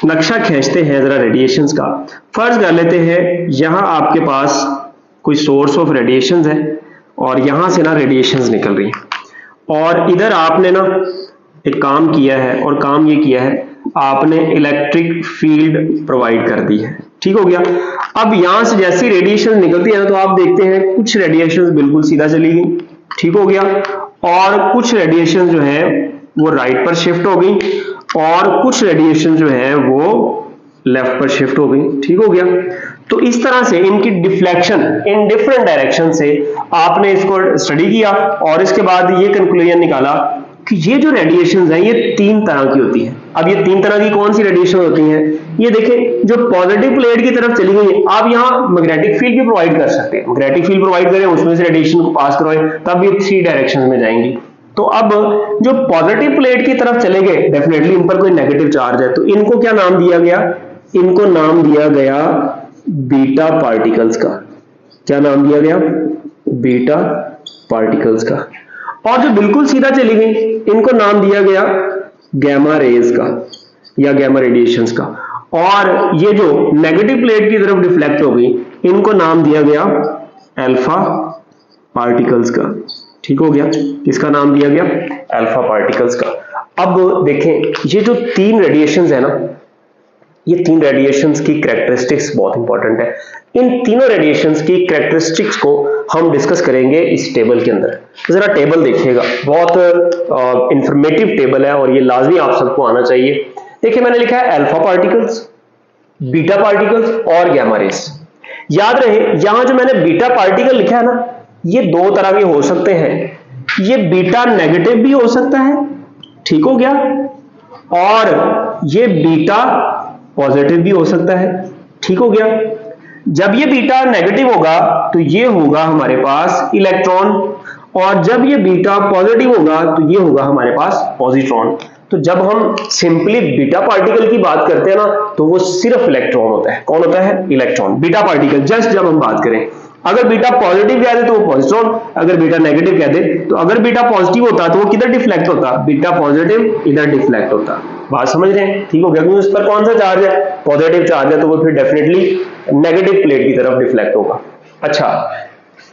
नक्शा खींचते हैं जरा रेडिएशंस का। फर्ज कर लेते हैं यहां आपके पास कोई सोर्स ऑफ रेडिएशंस है और यहां से ना रेडिएशंस निकल रही हैं, और इधर आपने ना एक काम किया है, और काम ये किया है आपने इलेक्ट्रिक फील्ड प्रोवाइड कर दी है, ठीक हो गया। अब यहां से जैसी रेडिएशन निकलती है ना, तो आप देखते हैं कुछ रेडिएशन बिल्कुल सीधा चली गई, ठीक हो गया, और कुछ रेडिएशन जो है वो राइट पर शिफ्ट हो गई, और कुछ रेडिएशन जो है वो लेफ्ट पर शिफ्ट हो गई, ठीक हो गया। तो इस तरह से इनकी डिफ्लेक्शन इन डिफरेंट डायरेक्शन से आपने इसको स्टडी किया, और इसके बाद ये कंक्लूजन निकाला कि ये जो रेडिएशंस हैं ये तीन तरह की होती हैं। अब ये तीन तरह की कौन सी रेडिएशन होती हैं, ये देखें, जो पॉजिटिव प्लेट की तरफ चली गई, आप यहाँ मैग्नेटिक फील्ड भी प्रोवाइड कर सकते हैं, मैग्नेटिक फील्ड प्रोवाइड करें, उसमें से रेडिएशन को पास करवाएं, तब ये 3 डायरेक्शन में जाएंगी। तो अब जो पॉजिटिव प्लेट की तरफ चले गए, डेफिनेटली इन पर कोई नेगेटिव चार्ज है, तो इनको क्या नाम दिया गया, इनको नाम दिया गया बीटा पार्टिकल्स का। क्या नाम दिया गया, बीटा पार्टिकल्स का। और जो बिल्कुल सीधा चली गई, इनको नाम दिया गया गैमा रेज का या गैमा रेडिएशंस का। और ये जो नेगेटिव प्लेट की तरफ डिफ्लेक्ट हो गई, इनको नाम दिया गया अल्फा पार्टिकल्स का, ठीक हो गया, इसका नाम दिया गया अल्फा पार्टिकल्स का। अब देखें, ये जो 3 रेडिएशंस है ना, ये 3 रेडिएशंस की कैरेक्टरिस्टिक्स बहुत इंपॉर्टेंट है। इन तीनों रेडिएशंस की कैरेक्टरिस्टिक्स को हम डिस्कस करेंगे इस टेबल के अंदर। जरा टेबल देखिएगा, बहुत इंफॉर्मेटिव टेबल है और ये लाजमी आप सबको आना चाहिए। देखिए, मैंने लिखा है अल्फा पार्टिकल्स, बीटा पार्टिकल्स और गैमा रेस। याद रहे, यहां जो मैंने बीटा पार्टिकल लिखा है ना, ये 2 तरह के हो सकते हैं। ये बीटा नेगेटिव भी हो सकता है, ठीक हो गया, और ये बीटा पॉजिटिव भी हो सकता है, ठीक हो गया। जब ये बीटा नेगेटिव होगा तो ये होगा हमारे पास इलेक्ट्रॉन, और जब ये बीटा पॉजिटिव होगा तो ये होगा हमारे पास पॉजिट्रॉन। तो जब हम सिंपली बीटा पार्टिकल की बात करते हैं ना, तो वो सिर्फ इलेक्ट्रॉन होता है। कौन होता है, इलेक्ट्रॉन। बीटा पार्टिकल जस्ट जब हम बात करें, अगर बीटा पॉजिटिव कह दे तो वो पॉजिट्रॉन, अगर बीटा नेगेटिव कह दे तो, अगर बीटा पॉजिटिव होता तो वो किधर डिफ्लेक्ट होता, बीटा पॉजिटिव इधर डिफ्लेक्ट होता, बात समझ रहे हैं? ठीक हो गया, क्योंकि उस पर कौन सा चार्ज है, पॉजिटिव चार्ज है, तो वो फिर डेफिनेटली नेगेटिव प्लेट की तरफ डिफ्लेक्ट होगा। अच्छा,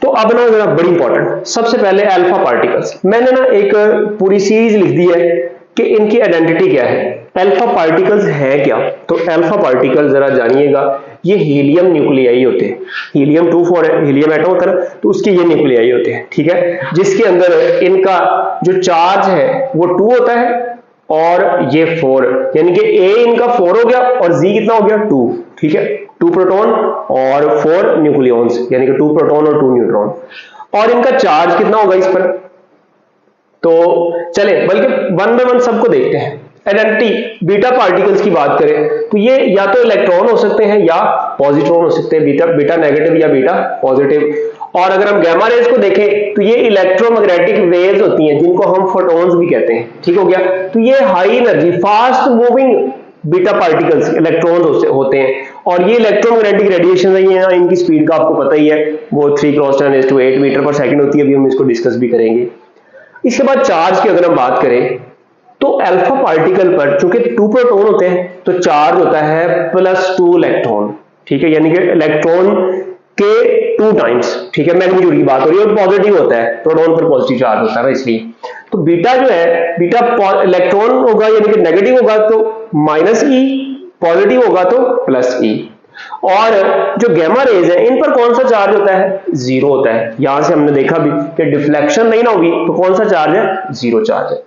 तो अब ना जरा बड़ी इंपॉर्टेंट, सबसे पहले अल्फा पार्टिकल्स, मैंने ना एक पूरी सीरीज लिख दी है कि इनकी आइडेंटिटी क्या है, अल्फा पार्टिकल्स है क्या। तो अल्फा पार्टिकल जरा जानिएगा, ये हीलियम न्यूक्लियाई होते हैं, हीलियम 2 हीलियम एटम होता है ना, तो उसके ये न्यूक्लियाई होते हैं, ठीक है, जिसके अंदर इनका जो चार्ज है वो 2 होता है और ये 4, यानी कि ए इनका 4 हो गया और जी कितना हो गया 2, ठीक है, 2 प्रोटॉन और 4 न्यूक्लियॉन्स, यानी कि 2 प्रोटॉन और 2 न्यूट्रॉन, और इनका चार्ज कितना होगा इस पर। तो चले बल्कि वन बाय वन सबको देखते हैं। आइडेंटिटी, बीटा पार्टिकल्स की बात करें तो ये या तो इलेक्ट्रॉन हो सकते हैं या पॉजिट्रॉन हो सकते हैं, बीटा नेगेटिव या बीटा पॉजिटिव। और अगर हम गामा रेज को देखें तो ये इलेक्ट्रोमैग्नेटिक वेव्स होती हैं जिनको हम फोटॉन्स भी कहते हैं, ठीक हो गया। तो ये high energy fast moving beta particles electrons होते हैं, और ये इलेक्ट्रोमैग्नेटिक रेडिएशन है, ये इनकी स्पीड का आपको पता ही है, वो 3 × 10⁸ मीटर पर सेकंड होती है, अभी हम इसको डिस्कस भी करेंगे। इसके बाद चार्ज की अगर हम बात करें तो अल्फा पार्टिकल पर चूंकि 2 प्रोटॉन होते हैं तो चार्ज होता है +2 इलेक्ट्रॉन, ठीक है, यानी कि इलेक्ट्रॉन के 2 टाइम्स, ठीक है, मैग्नीट्यूड की बात हो रही है, और पॉजिटिव होता है, प्रोटॉन पर पॉजिटिव चार्ज होता है इसलिए। तो बीटा जो है, बीटा इलेक्ट्रॉन होगा यानी कि नेगेटिव होगा तो -e, पॉजिटिव होगा तो +e। और जो गामा रेज है इन पर कौन सा चार्ज होता है, 0 होता है। यहां से हमने देखा भी कि डिफ्लेक्शन नहीं ना होगी तो कौन सा चार्ज है, 0 चार्ज है।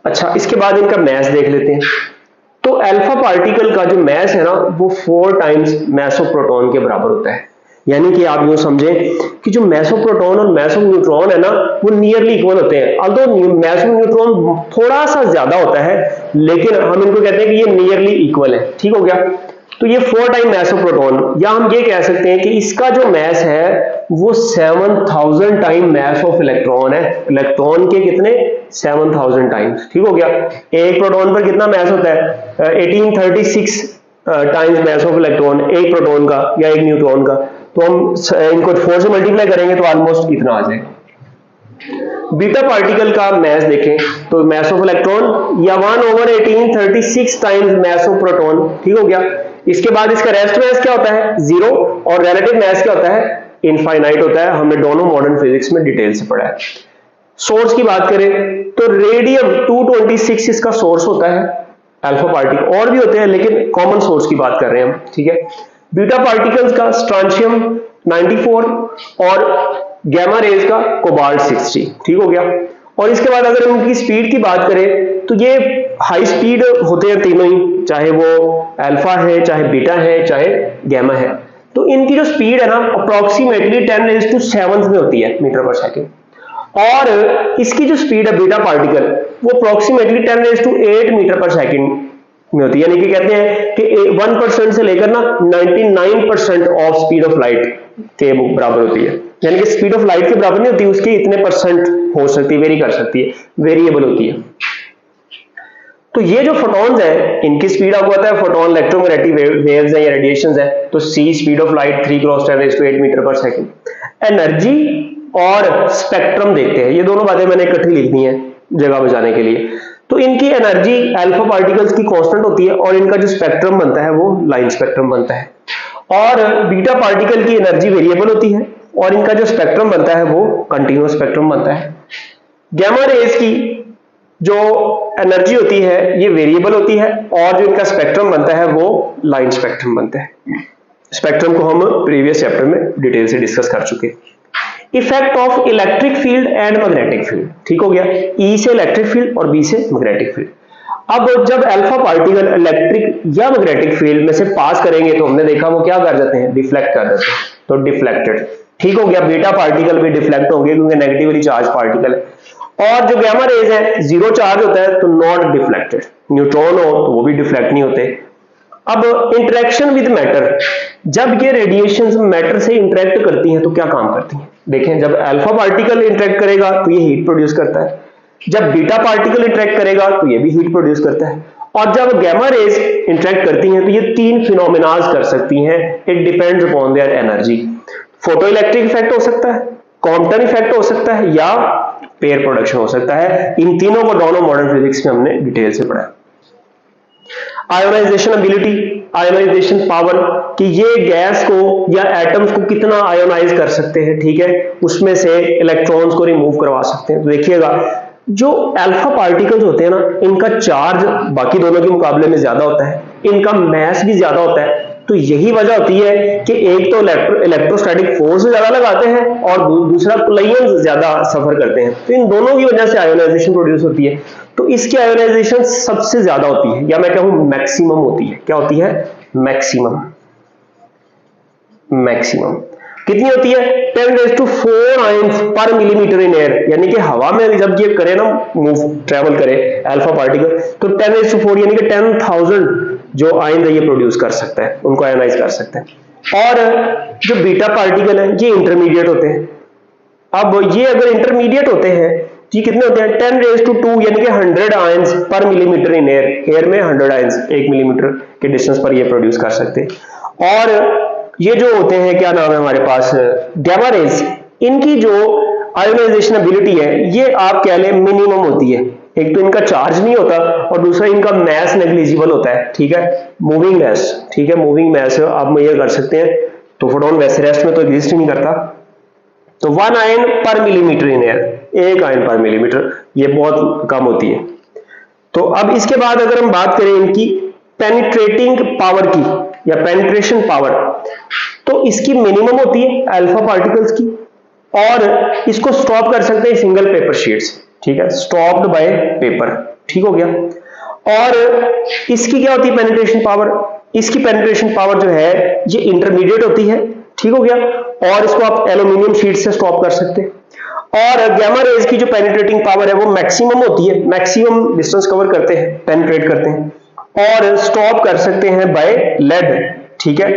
अच्छा, इसके बाद इनका मैस देख लेते हैं। तो अल्फा पार्टिकल का जो मैस है ना वो 4 टाइम्स मैस ऑफ प्रोटॉन के बराबर होता है, यानी कि आप यूं समझें कि जो मैस ऑफ प्रोटॉन और मैस ऑफ न्यूट्रॉन है ना वो नियरली इक्वल होते हैं, अल्दो मैस ऑफ न्यूट्रॉन थोड़ा सा ज्यादा होता है, लेकिन हम इनको कहते हैं कि ये नियरली इक्वल है, ठीक हो गया। तो ये 4 टाइम मैस ऑफ प्रोटॉन, या हम ये कह सकते हैं कि इसका जो मैस है वो 7000 टाइम मैस ऑफ इलेक्ट्रॉन है, इलेक्ट्रॉन के कितने 7000 टाइम्स, ठीक हो गया। एक प्रोटॉन पर कितना मैस होता है, 1836 टाइम्स मैस ऑफ इलेक्ट्रॉन एक प्रोटॉन का या एक न्यूट्रॉन का, तो हम इनको 4 से मल्टीप्लाई करेंगे तो ऑलमोस्ट इतना आ जाएगा। बीटा पार्टिकल का मैस देखें तो मैस ऑफ इलेक्ट्रॉन या 1/1836 टाइम्स मैस ऑफ प्रोटॉन, ठीक हो गया। इसके बाद इसका रेस्ट मैस क्या होता है, 0, और रिलेटिव मैस क्या होता है, इनफाइनाइट होता है, हमने दोनों मॉडर्न फिजिक्स में डिटेल से पढ़ा है। सोर्स की बात करें तो रेडियम 226 इसका सोर्स होता है, अल्फा पार्टिकल और भी होते हैं लेकिन कॉमन सोर्स की बात कर रहे हैं हम, ठीक है। बीटा पार्टिकल्स का स्ट्रांशियम 94 और गामा रेज का कोबाल्ट 60, ठीक हो गया। और इसके बाद अगर इनकी स्पीड की बात करें तो ये हाई स्पीड होते हैं तीनों ही, चाहे वो अल्फा है, चाहे बीटा है, चाहे गामा है। तो इनकी जो स्पीड है ना अप्रोक्सीमेटली 10⁷ में होती है मीटर पर सेकेंड, और इसकी जो स्पीड है बीटा पार्टिकल वो अप्रोक्सीमेटली 10⁸ मीटर पर सेकेंड में होती है, यानी कि कहते हैं कि 1% से लेकर ना 99% ऑफ स्पीड ऑफ लाइट के बराबर होती है, यानी कि स्पीड ऑफ लाइट के बराबर नहीं होती, उसकी इतने परसेंट हो सकती है, वेरी कर सकती है, वेरिएबल होती है। तो ये जो फोटॉन्स है इनकी स्पीड आपको पता है, फोटॉन इलेक्ट्रोमैग्नेटिक वेव्स है या रेडिएशंस है, तो c speed of light 3 × 10⁸ metre per second. Energy और स्पेक्ट्रम देखते हैं, ये दोनों बातें मैंने इकट्ठी लिख दी हैं जगह बचाने के लिए। तो इनकी एनर्जी अल्फा पार्टिकल्स की कांस्टेंट होती है और इनका जो स्पेक्ट्रम बनता है वो लाइन स्पेक्ट्रम बनता है, और बीटा पार्टिकल की एनर्जी वेरिएबल होती है और इनका जो स्पेक्ट्रम बनता है वो कंटिन्यूअस स्पेक्ट्रम बनता है। गामा रेज की जो एनर्जी होती है ये वेरिएबल होती है और जो इनका स्पेक्ट्रम बनता है वो लाइन स्पेक्ट्रम बनता है। स्पेक्ट्रम को हम प्रीवियस चैप्टर में डिटेल से डिस्कस कर चुके। Effect of electric field and magnetic field, ठीक हो गया, ई से इलेक्ट्रिक फील्ड और बी से मैग्नेटिक फील्ड। अब जब अल्फा पार्टिकल इलेक्ट्रिक या मैग्नेटिक फील्ड में से पास करेंगे तो हमने देखा वो क्या कर जाते हैं, डिफ्लेक्ट कर देते हैं, तो डिफ्लेक्टेड, ठीक हो गया। बीटा पार्टिकल भी डिफ्लेक्ट होंगे क्योंकि नेगेटिवली चार्ज पार्टिकल है, और जो गामा रेज है 0 चार्ज होता है तो नॉट डिफ्लेक्टेड, न्यूट्रॉन हो तो वो भी डिफ्लेक्ट नहीं होते। अब इंटरेक्शन विद मैटर, जब ये रेडिएशंस मैटर से इंटरेक्ट करती हैं तो क्या काम करती हैं, देखें जब अल्फा पार्टिकल इंटरेक्ट करेगा तो ये हीट प्रोड्यूस करता है, जब बीटा पार्टिकल इंटरेक्ट करेगा तो ये भी हीट प्रोड्यूस करता है, और जब गामा रेज इंटरेक्ट करती हैं तो ये 3 फिनोमेनास कर सकती हैं, it depends upon their energy. Photo electric effect हो सकता है, कॉम्पटन इफेक्ट हो सकता है, या पेयर प्रोडक्शन हो सकता है। इन तीनों को दोनों मॉडर्न फिजिक्स में हमने डिटेल से पढ़ा। आयोनाइजेशन एबिलिटी, आयोनाइजेशन पावर, कि ये गैस को या एटम्स को कितना आयोनाइज कर सकते हैं, ठीक है, उसमें से इलेक्ट्रॉन्स को रिमूव करवा सकते हैं। तो देखिएगा जो अल्फा पार्टिकल्स होते हैं ना, इनका चार्ज बाकी दोनों के मुकाबले में ज्यादा होता है, इनका मैस भी ज्यादा होता है। तो यही वजह होती है कि एक तो इलेक्ट्रोस्टैटिक फोर्स ज्यादा लगाते हैं और दूसरा कोलिजन ज्यादा सफर करते हैं। तो इन दोनों की वजह से आयोनाइजेशन प्रोड्यूस होती है। तो इसकी आयोनाइजेशन सबसे ज्यादा होती है, या मैं कहूं मैक्सिमम होती है। क्या होती है? मैक्सिमम। मैक्सिमम कितनी होती है? 10⁴ आयंस पर मिलीमीटर इन एयर, यानी कि हवा में जब ये करे ना, मूव ट्रेवल करे अल्फा पार्टिकल, तो 10⁴ यानी कि 10,000 जो आयन ये प्रोड्यूस कर सकता है, उनको आयोनाइज कर सकता है। और जो बीटा पार्टिकल है ये इंटरमीडिएट होते हैं। अब ये अगर इंटरमीडिएट होते हैं ये कितने होते हैं? 10⁻², यानी कि 100 आयंस पर मिलीमीटर इन एयर। एयर में 100 आयंस 1 मिलीमीटर के डिस्टेंस पर ये प्रोड्यूस कर सकते हैं। और ये जो होते हैं, क्या नाम है हमारे पास, गैमा रेज, इनकी जो आयोनाइजेशन एबिलिटी है ये आप कह लें मिनिमम होती है। एक तो इनका चार्ज नहीं होता और दूसरा इनका मैस नेग्लिजिबल होता है, ठीक है, मूविंग मैस, ठीक है, मूविंग मैस आप मेजर कर सकते हैं। तो फोटोन वैसे रेस्ट में तो एग्जिस्ट ही नहीं करता। तो 1 आयन पर मिलीमीटर इन एयर, 1 आयन पर मिलीमीटर, ये बहुत कम होती है। तो अब इसके बाद अगर हम बात करें इनकी पेनिट्रेटिंग पावर की या पेनिट्रेशन पावर, तो इसकी मिनिमम होती है अल्फा पार्टिकल्स की, और इसको स्टॉप कर सकते हैं सिंगल पेपर शीट्स, ठीक है, स्टॉप्ड बाय पेपर, ठीक हो गया। और इसकी क्या होती है पेनिट्रेशन पावर? इसकी पेनिट्रेशन पावर जो है ये इंटरमीडिएट होती है, ठीक हो गया, और इसको आप एल्यूमिनियम शीट से स्टॉप कर सकते हैं। और गैमा रेज की जो पेनिट्रेटिंग पावर है वो मैक्सिमम होती है, मैक्सिमम डिस्टेंस कवर करते हैं, पेनिट्रेट करते हैं, और स्टॉप कर सकते हैं बाय लेड, ठीक है।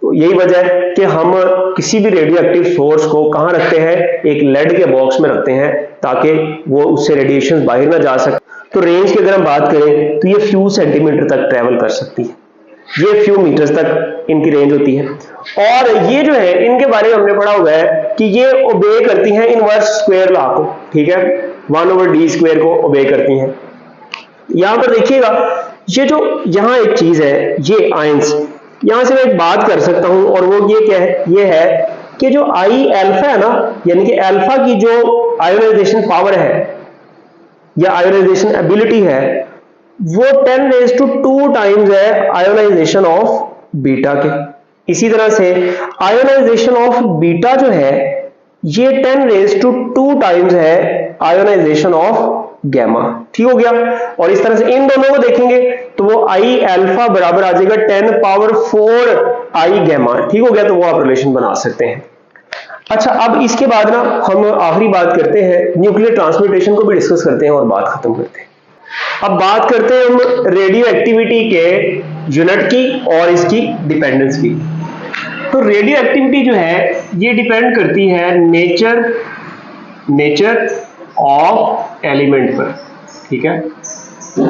तो यही वजह है कि हम किसी भी रेडियो एक्टिव सोर्स को कहां रखते हैं? एक लेड के बॉक्स में रखते हैं, ताकि वो उससे रेडिएशन बाहर ना जा सके। तो रेंज की अगर हम बात करें तो ये फ्यू सेंटीमीटर तक ट्रेवल कर सकती है, ये फ्यू मीटर्स तक इनकी रेंज होती है। और ये जो है इनके बारे में हमने पढ़ा हुआ है कि ये ओबे करती हैं इनवर्स स्क्वायर लॉ को, ठीक है, 1/d² को ओबे करती हैं। यहां पर देखिएगा ये जो यहां एक चीज है, ये आयंस, यहां से मैं एक बात कर सकता हूं, और वो ये क्या है? ये है कि जो आई अल्फा है ना, यानी कि अल्फा की जो आयोनाइजेशन पावर है या आयोनाइजेशन एबिलिटी है वो 10⁻² टाइम्स है आयोनाइजेशन ऑफ बीटा के। इसी तरह से आयोनाइजेशन ऑफ बीटा जो है ये 10⁻² टाइम्स है आयोनाइजेशन ऑफ गैमा, ठीक हो गया। और इस तरह से इन दोनों को देखेंगे तो वो आई अल्फा बराबर आ जाएगा 10⁴ आई गैमा, ठीक हो गया। तो वो आप रिलेशन बना सकते हैं। अच्छा, अब इसके बाद ना हम आखिरी बात करते हैं, न्यूक्लियर ट्रांसम्यूटेशन को भी डिस्कस करते हैं और बात खत्म करते हैं। अब बात करते हैं हम रेडियो एक्टिविटी के यूनिट की और इसकी डिपेंडेंस की। तो रेडियो एक्टिविटी जो है ये डिपेंड करती है नेचर ऑफ एलिमेंट पर, ठीक है,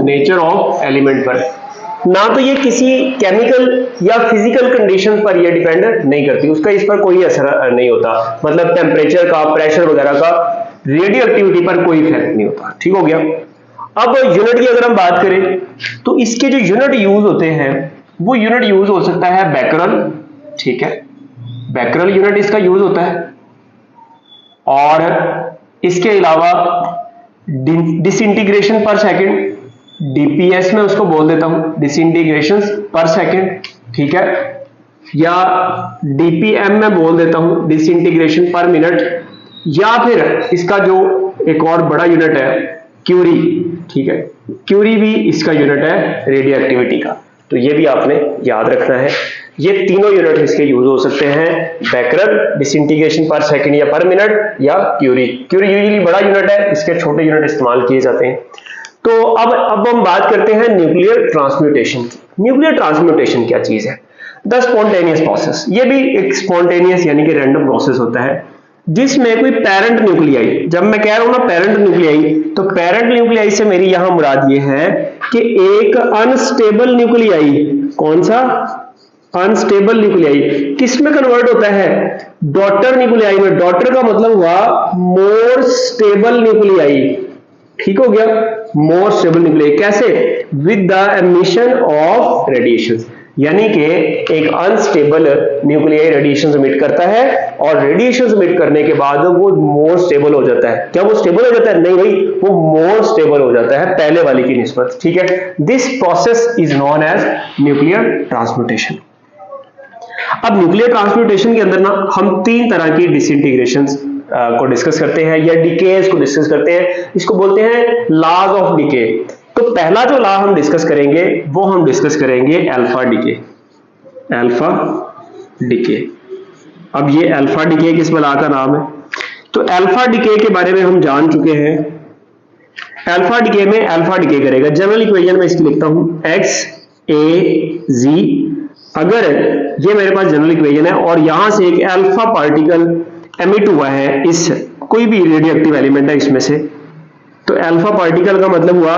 नेचर ऑफ एलिमेंट पर। ना तो ये किसी केमिकल या फिजिकल कंडीशन पर ये डिपेंड नहीं करती, उसका इस पर कोई असर नहीं होता, मतलब टेम्परेचर का, प्रेशर वगैरह का रेडियो एक्टिविटी पर कोई इफेक्ट नहीं होता, ठीक हो गया। अब यूनिट की अगर हम बात करें तो इसके जो यूनिट यूज होते हैं वो यूनिट यूज हो सकता है बैकरल, ठीक है, बैकरल यूनिट इसका यूज होता है। और इसके अलावा डिसइंटीग्रेशन पर सेकंड, डीपीएस में उसको बोल देता हूं, डिसइंटीग्रेशन पर सेकंड, ठीक है, या डीपीएम में बोल देता हूं, डिसइंटीग्रेशन पर मिनट, या फिर इसका जो एक और बड़ा यूनिट है क्यूरी, ठीक है, क्यूरी भी इसका यूनिट है रेडियो एक्टिविटी का। तो ये भी आपने याद रखना है। ये तीनों यूनिट इसके यूज हो सकते हैं, बैकरल, डिसइंटीग्रेशन पर सेकंड या पर मिनट, या क्यूरी। क्यूरी यूजुअली बड़ा यूनिट है, इसके छोटे यूनिट इस्तेमाल किए जाते हैं। तो अब हम बात करते हैं न्यूक्लियर ट्रांसम्यूटेशन की। न्यूक्लियर ट्रांसम्यूटेशन क्या चीज है? The spontaneous process. ये भी एक स्पॉन्टेनियस यानी कि रैंडम प्रोसेस होता है जिसमें कोई पेरेंट न्यूक्लियाई, जब मैं कह रहा हूं ना पेरेंट न्यूक्लियाई, तो पेरेंट न्यूक्लियाई से मेरी यहां मुराद ये है कि एक अनस्टेबल न्यूक्लियाई, कौन सा? अनस्टेबल न्यूक्लियाई किस में कन्वर्ट होता है? डॉटर न्यूक्लियाई में। डॉटर का मतलब हुआ मोर स्टेबल न्यूक्लियाई, ठीक हो गया। More stable nuclei. कैसे? With the emission of radiation, यानी कि एक अनस्टेबल न्यूक्लियाई रेडिएशन एमिट करता है और रेडिएशन एमिट करने के बाद वो मोर स्टेबल हो जाता है। क्या वो स्टेबल हो जाता है? नहीं भाई, वो मोर स्टेबल हो जाता है पहले वाले की निस्बत। ठीक है, this process is known as nuclear transmutation. अब न्यूक्लियर ट्रांसम्यूटेशन के अंदर ना हम तीन तरह की डिसइंटीग्रेशन को डिस्कस करते हैं या डिकेज को डिस्कस करते हैं। इसको बोलते हैं लॉज ऑफ डिके। तो पहला जो लॉ हम डिस्कस करेंगे वो हम डिस्कस करेंगे अल्फा डिके। अल्फा डिके, अब ये अल्फा डिके किस लॉ का नाम है? तो अल्फा डिके के बारे में हम जान चुके हैं। अल्फा डिके में अल्फा डिके करेगा, जनरल इक्वेशन में इसकी लिखता हूं एक्स ए जी। अगर ये मेरे पास जनरल इक्वेशन है और यहां से एक अल्फा पार्टिकल एमिट हुआ है, इस कोई भी रेडियोएक्टिव एलिमेंट है इसमें से, तो अल्फा पार्टिकल का मतलब हुआ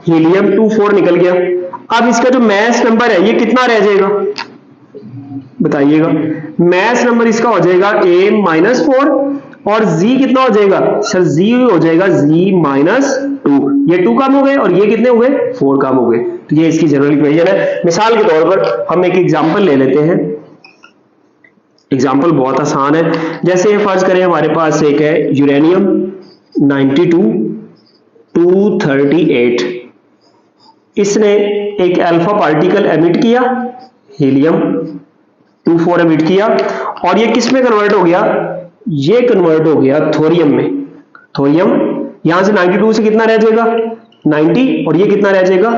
हीलियम 24 निकल गया। अब इसका जो मैस नंबर है ये कितना रह जाएगा बताइएगा? मैस नंबर इसका हो जाएगा a-4 और z कितना हो जाएगा सर? z हो जाएगा z-2। ये 2 कम हो गए और ये कितने हुए? 4 कम हो गए। तो ये इसकी जनरल इक्वेशन है। मिसाल के तौर पर हम एक एग्जांपल ले लेते हैं। एग्जांपल बहुत आसान है। जैसे फर्ज करें हमारे पास एक है यूरेनियम 92-238, इसने एक अल्फा पार्टिकल एमिट किया, हीलियम 24 एमिट किया और ये किस में कन्वर्ट हो गया? ये कन्वर्ट हो गया थोरियम में। थोरियम यहां से 92 से कितना रह जाएगा? 90 और ये कितना रह जाएगा?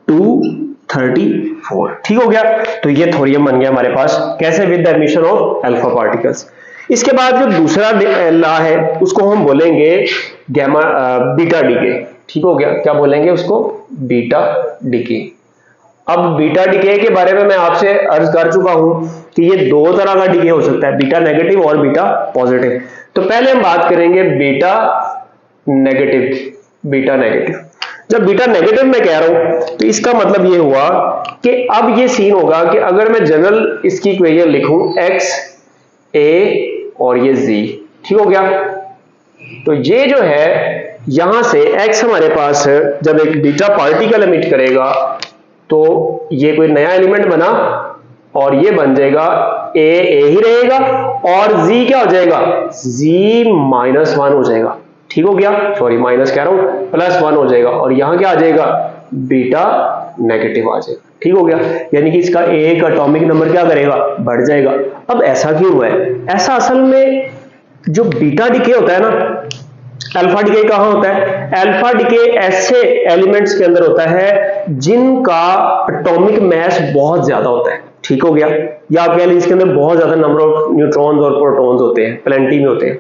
234। ठीक हो गया। तो ये थोरियम बन गया हमारे पास। कैसे? With the emission of alpha particles. इसके बाद जो दूसरा लॉ है उसको हम बोलेंगे गैमा बीटा डीके। ठीक हो गया। क्या बोलेंगे उसको? Beta decay. अब बीटा डीके के बारे में मैं आपसे अर्ज कर चुका हूं कि ये दो तरह का डीके हो सकता है, बीटा नेगेटिव और बीटा पॉजिटिव। तो पहले हम बात करेंगे बीटा नेगेटिव। बीटा नेगेटिव, जब बीटा नेगेटिव मैं कह रहा हूं तो इसका मतलब ये हुआ कि अब ये सीन होगा कि अगर मैं जनरल इसकी इक्वेशन लिखूं x a और ये z, ठीक हो गया। तो ये जो है यहां से x हमारे पास जब एक बीटा पार्टिकल एमिट करेगा तो ये कोई नया एलिमेंट बना और ये बन जाएगा a ही रहेगा और z क्या हो जाएगा? z-1 हो जाएगा। ठीक हो गया, सॉरी माइनस कह रहा हूं, +1 हो जाएगा और यहां क्या आ जाएगा? बीटा नेगेटिव आ जाएगा। ठीक हो गया, यानी कि इसका एक एटॉमिक नंबर क्या करेगा? बढ़ जाएगा। अब ऐसा क्यों हुआ है? ऐसा असल में जो बीटा डिके होता है ना, अल्फा डिके कहां होता है? अल्फा डिके ऐसे एलिमेंट्स के अंदर होता है जिनका एटॉमिक मास बहुत ज्यादा होता है। ठीक हो गया, या आप कह लीजिए इसके अंदर बहुत ज्यादा नंबर ऑफ न्यूट्रॉन्स और प्रोटॉन्स होते हैं, प्लेंटी में होते हैं।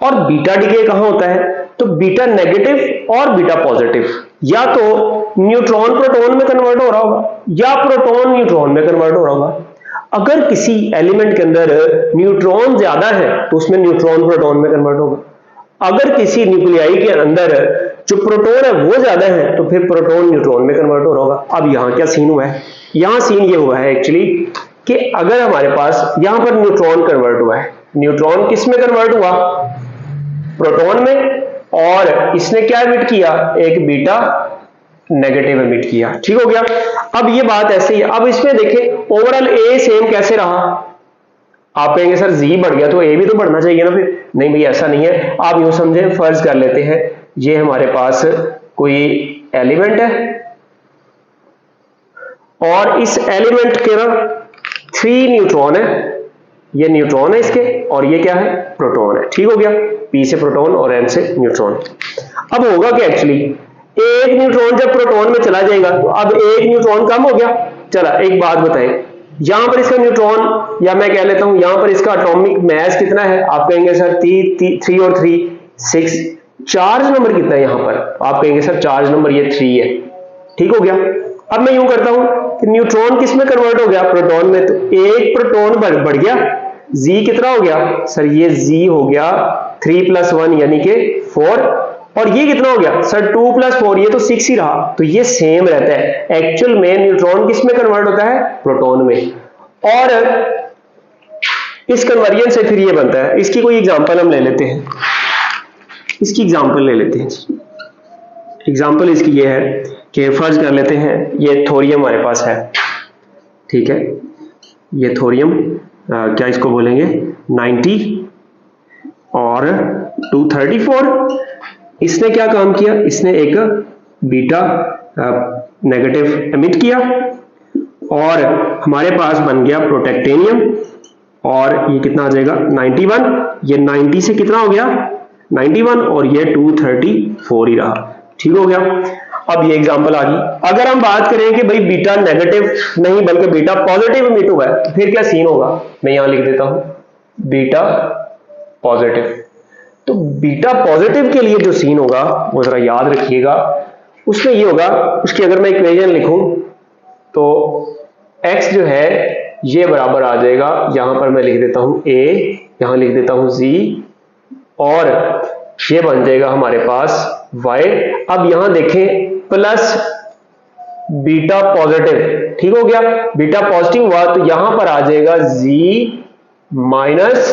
और बीटा डिके कहां होता है? तो बीटा नेगेटिव और बीटा पॉजिटिव, या तो न्यूट्रॉन प्रोटॉन में कन्वर्ट हो रहा होगा या प्रोटॉन न्यूट्रॉन में कन्वर्ट हो रहा होगा। अगर किसी एलिमेंट के अंदर न्यूट्रॉन ज्यादा है तो उसमें न्यूट्रॉन प्रोटॉन में कन्वर्ट होगा। अगर किसी न्यूक्लियाई के अंदर जो प्रोटॉन है वो ज्यादा है तो फिर प्रोटॉन न्यूट्रॉन में कन्वर्ट हो रहा होगा। अब यहां क्या सीन हुआ है? यहां सीन ये हुआ है एक्चुअली कि अगर हमारे पास यहां पर न्यूट्रॉन कन्वर्ट हुआ है, न्यूट्रॉन किस में कन्वर्ट हुआ? प्रोटॉन में, और इसने क्या एमिट किया? एक बीटा नेगेटिव एमिट किया। ठीक हो गया। अब ये बात ऐसे ही है। अब इसमें देखें ओवरऑल ए सेम कैसे रहा? आप कहेंगे सर जी बढ़ गया तो ए भी तो बढ़ना चाहिए ना फिर। नहीं भाई ऐसा नहीं है। आप यूं समझें, फर्ज कर लेते हैं ये हमारे पास कोई एलिमेंट है और इस एलिमेंट के ना 3 न्यूट्रॉन है, ये न्यूट्रॉन है इसके और ये क्या है? प्रोटॉन है। ठीक हो गया, p से प्रोटॉन और n से न्यूट्रॉन। अब होगा क्या एक्चुअली, एक न्यूट्रॉन जब प्रोटॉन में चला जाएगा तो अब एक न्यूट्रॉन कम हो गया। चला एक बात बताएं, यहां पर इसका न्यूट्रॉन, या मैं कह लेता हूं यहां पर इसका एटॉमिक मास कितना है? आप कहेंगे सर 3 और 3 6। चार्ज नंबर कितना है यहां पर? आप कहेंगे सर चार्ज नंबर ये 3 है। ठीक हो गया। अब मैं यूं करता हूं कि न्यूट्रॉन किस में कन्वर्ट हो गया? प्रोटॉन में। तो एक प्रोटॉन बढ़ गया, जी कितना हो गया सर? ये जी हो गया 3 + 1 यानी कि 4, और ये कितना हो गया सर? 2 + 4, ये तो 6 ही रहा। तो ये सेम रहता है। एक्चुअल में न्यूट्रॉन किस में कन्वर्ट होता है? प्रोटॉन में। और इस कन्वर्जन से फिर ये बनता है। इसकी कोई एग्जांपल हम ले लेते हैं, इसकी एग्जांपल ले लेते हैं। एग्जाम्पल इसकी ये है कि फर्ज कर लेते हैं ये थोरियम हमारे पास है, ठीक है, ये थोरियम क्या इसको बोलेंगे 90 और 234। इसने क्या काम किया, इसने एक बीटा नेगेटिव एमिट किया और हमारे पास बन गया प्रोटेक्टेनियम, और ये कितना आ जाएगा 91, ये 90 से कितना हो गया 91 और ये 234 ही रहा, ठीक हो गया। अब ये एग्जांपल आ गई। अगर हम बात करें कि भाई बीटा नेगेटिव नहीं बल्कि बीटा पॉजिटिव एमिट हुआ है, फिर क्या सीन होगा, मैं यहां लिख देता हूं बीटा पॉजिटिव। तो बीटा पॉजिटिव के लिए जो सीन होगा वो जरा याद रखिएगा, उसमें ये होगा, उसकी अगर मैं इक्वेशन लिखूं तो x जो है ये बराबर आ जाएगा, यहां पर मैं लिख देता हूं a, यहां लिख देता हूं z, और ये बन जाएगा हमारे पास y। अब यहां देखें प्लस बीटा पॉजिटिव, ठीक हो गया, बीटा पॉजिटिव हुआ तो यहां पर आ जाएगा z माइनस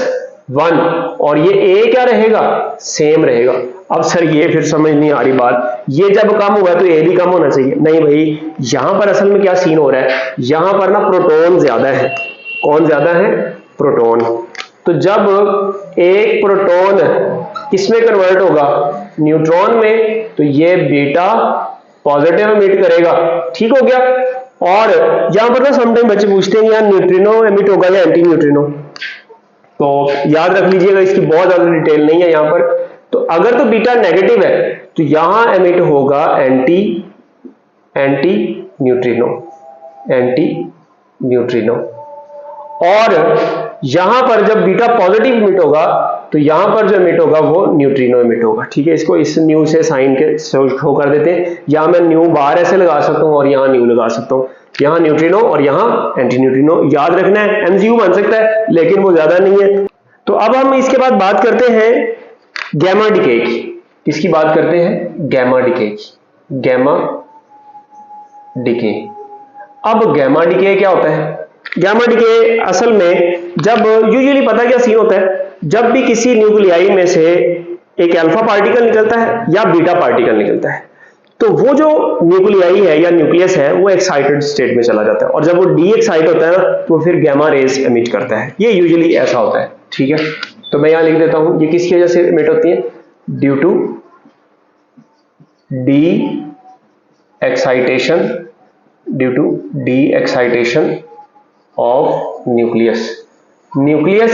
1 और ये a क्या रहेगा सेम रहेगा। अब सर ये फिर समझ नहीं आ रही बात, ये जब कम हुआ तो a भी कम होना चाहिए, नहीं भाई, यहां पर असल में क्या सीन हो रहा है, यहां पर ना प्रोटॉन ज्यादा है। कौन ज्यादा है, प्रोटॉन। तो जब एक प्रोटॉन किसमें कन्वर्ट होगा, न्यूट्रॉन में, तो ये बीटा पॉजिटिव एमिट करेगा, ठीक हो गया। और यहां पर ना समटाइम बच्चे पूछते हैं यार न्यूट्रिनो एमिट होगा या एंटी न्यूट्रिनो, तो याद रख लीजिएगा, इसकी बहुत ज्यादा डिटेल नहीं है यहां पर। तो अगर तो बीटा नेगेटिव है तो यहां एमिट होगा एंटी न्यूट्रिनो, और यहां पर जब बीटा पॉजिटिव एमिट होगा तो यहां पर जो एमिट होगा वो न्यूट्रिनो एमिट होगा, ठीक है। इसको इस न्यू से साइन के शो कर देते हैं, या मैं न्यू बाहर ऐसे लगा सकता हूं और यहां न्यू लगा सकता हूं, यहां न्यूट्रिनो और यहां एंटी न्यूट्रिनो। याद रखना है, एमसीक्यू बन सकता है लेकिन वो ज्यादा नहीं है। तो अब हम इसके बाद बात करते हैं गैमा डिके की। किसकी बात करते हैं, गैमा डिके की, गैमा डिके। अब गैमा डिके क्या होता है, गैमा डिके असल में जब यूजुअली पता क्या सीन होता है, जब भी किसी न्यूक्लियाई में से एक अल्फा पार्टिकल निकलता है या बीटा पार्टिकल निकलता है, तो वो जो न्यूक्लियाई है या न्यूक्लियस है वो एक्साइटेड स्टेट में चला जाता है, और जब वो डी एक्साइट होता है ना तो फिर गैमा रेज एमिट करता है। ये यूजुअली ऐसा होता है, ठीक है। तो मैं यहां लिख देता हूं ये किसकी वजह से एमिट होती है, due to de excitation of nucleus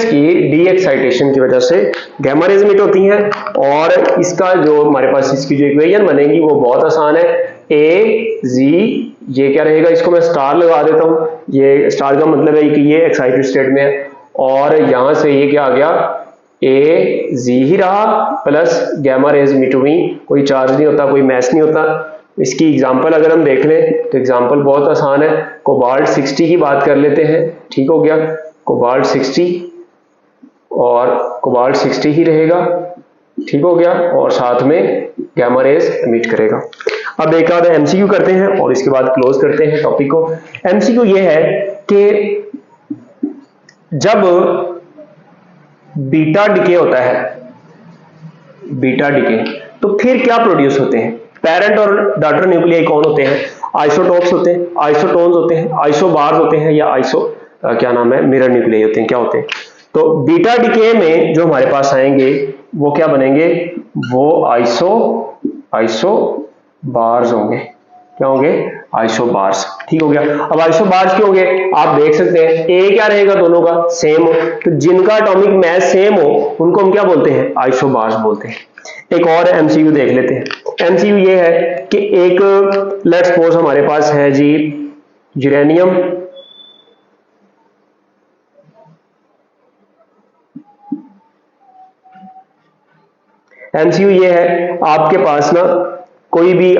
की डी एक्साइटेशन की वजह से गैमा रेज एमिट होती हैं। और इसका जो हमारे पास इसकी जो इक्वेशन बनेगी वो बहुत आसान है, ए जी, ये क्या रहेगा, इसको मैं स्टार लगा देता हूं, ये स्टार का मतलब है कि ये एक्साइटेड स्टेट में है, और यहां से ये क्या आ गया, ए जी ही रहा प्लस गैमा रेज एमिट हुई, कोई चार्ज नहीं होता, कोई मैस नहीं होता। इसकी एग्जांपल अगर हम देख लें तो एग्जांपल बहुत आसान है, कोबाल्ट 60 की बात कर लेते हैं, ठीक हो गया, कोबाल्ट 60 और कोबाल्ट 60 ही रहेगा, ठीक हो गया, और साथ में गैमा रेज एमिट करेगा। अब एक आधा एमसीक्यू करते हैं और इसके बाद क्लोज करते हैं टॉपिक को। एमसीक्यू ये है कि जब बीटा डिके होता है, बीटा डिके, तो फिर क्या प्रोड्यूस होते हैं, पेरेंट और डॉटर न्यूक्लियाई कौन होते हैं, आइसोटोप्स होते हैं, आइसोटोन्स होते हैं, आइसोबार्स होते हैं, या क्या नाम है, मिरर न्यूक्लियाई होते हैं, क्या होते हैं। तो बीटा डिके में जो हमारे पास आएंगे वो क्या बनेंगे, वो आइसोबार्स होंगे, क्या होंगे, आइसोबार्स, ठीक हो गया। अब आइसोबार्स क्यों होंगे, आप देख सकते हैं ए क्या रहेगा, दोनों का सेम हो, तो जिनका एटॉमिक मास सेम हो उनको हम क्या बोलते हैं, आइसोबार्स बोलते हैं। एक और एमसीक्यू देख लेते हैं। एमसीक्यू ये है कि एक लेट्स सपोज हमारे पास है जी यूरेनियम, एमसीक्यू ये है आपके पास ना कोई भी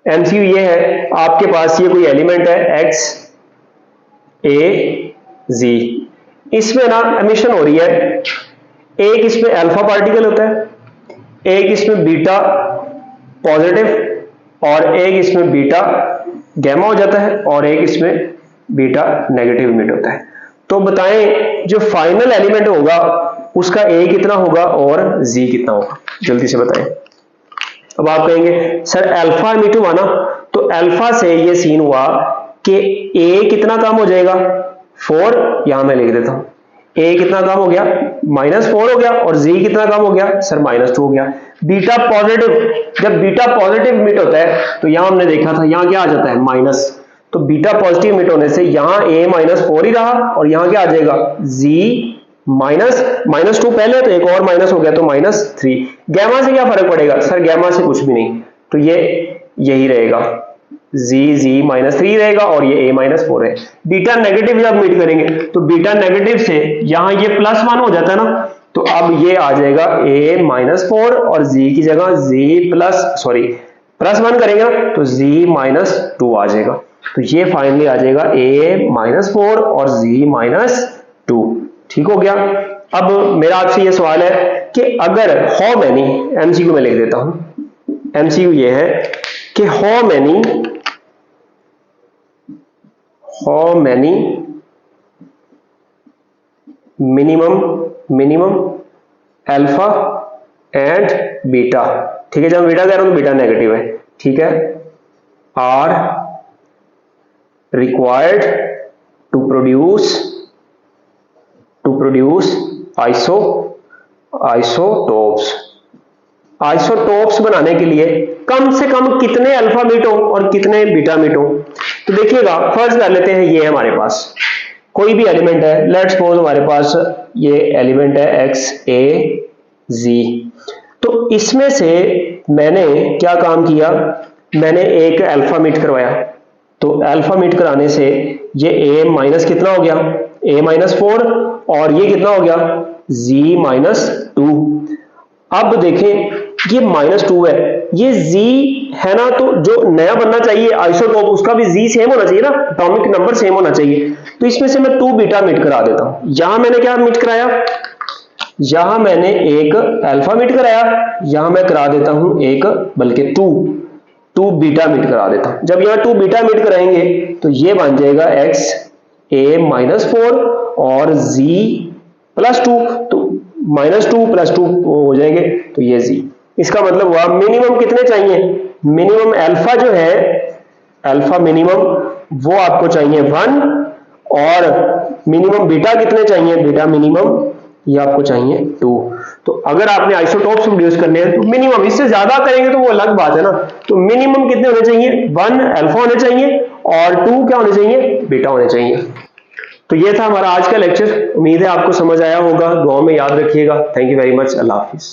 एमसीक्यू ये है आपके पास ये कोई एलिमेंट है एक्स ए जी, इसमें ना एमिशन हो रही है, एक इसमें अल्फा पार्टिकल होता है, एक इसमें बीटा पॉजिटिव और एक इसमें बीटा गैमा हो जाता है, और एक इसमें बीटा नेगेटिव एमिट होता है। तो बताएं जो फाइनल एलिमेंट होगा उसका ए कितना होगा और जी कितना होगा, जल्दी से बताएं। अब आप कहेंगे सर अल्फा m हुआ ना, तो अल्फा से ये सीन हुआ कि a कितना काम हो जाएगा 4, यहां मैं लिख देता हूं a कितना काम हो गया -4 हो गया, और z कितना काम हो गया सर -2 हो गया। बीटा पॉजिटिव, जब बीटा पॉजिटिव मिट होता है तो यहां हमने देखा था यहां क्या आ जाता है माइनस, तो बीटा पॉजिटिव मिट होने से यहां a -4 ही रहा, और यहां क्या आ जाएगा z -2 पहले, तो एक और माइनस हो गया तो -3। गैमा से क्या फर्क पड़ेगा सर, गैमा से कुछ भी नहीं, तो ये यही रहेगा z -3 रहेगा, और ये a -4 है। बीटा नेगेटिव जब मीट करेंगे तो बीटा नेगेटिव से यहां ये +1 हो जाता है ना, तो अब ये आ जाएगा a -4 और z की जगह +1 करेंगे ना तो z -2 आ जाएगा, तो ये फाइनली आ जाएगा a -4 और z -2। ठीक हो गया। अब मेरा आपसे ये सवाल है कि अगर हाउ मैनी, एमसीक्यू में लिख देता हूं, एमसीक्यू ये है कि how many minimum alpha and beta, ठीक है, जब बीटा कह रहा हूं तो बीटा नेगेटिव है, ठीक है, are required to produce isotopes बनाने के लिए कम से कम कितने अल्फा मीट हो और कितने बीटा मीट हो। तो देखिएगा फर्स्ट कर लेते हैं, ये हमारे पास कोई भी एलिमेंट है, लेट्स सपोज हमारे पास ये एलिमेंट है XAZ, तो इसमें से मैंने क्या काम किया, मैंने एक अल्फा मीट करवाया, तो अल्फा मीट कराने से ये a माइनस कितना हो गया a -4, और ये कितना हो गया z -2। अब देखें ये -2 है, ये z है ना, तो जो नया बनना चाहिए आइसोटोप उसका भी z सेम होना चाहिए ना, एटॉमिक नंबर सेम होना चाहिए, तो इसमें से मैं 2 बीटा मीट करा देता हूं। यहां मैंने क्या मीट कराया, यहां मैंने एक अल्फा मीट कराया, यहां मैं करा देता हूं एक, बल्कि 2 बीटा मीट करा देता हूं। जब यहां 2 बीटा मीट कराएंगे तो ये बन जाएगा XA -4 और z +2, तो -2 + 2 हो जाएंगे, तो ये z। इसका मतलब हुआ मिनिमम कितने चाहिए, मिनिमम अल्फा जो है, अल्फा मिनिमम वो आपको चाहिए 1, और मिनिमम बीटा कितने चाहिए, बीटा मिनिमम ये आपको चाहिए 2। तो अगर आपने आइसोटोप्स प्रोड्यूस करने हैं तो मिनिमम, इससे ज्यादा करेंगे तो वो अलग बात है ना, तो मिनिमम कितने होने चाहिए, 1 अल्फा होने चाहिए और 2 क्या होने चाहिए, बीटा होने चाहिए। तो ये था हमारा आज का लेक्चर, उम्मीद है आपको समझ आया होगा, दुआ में याद रखिएगा। Thank you very much, Allah Hafiz.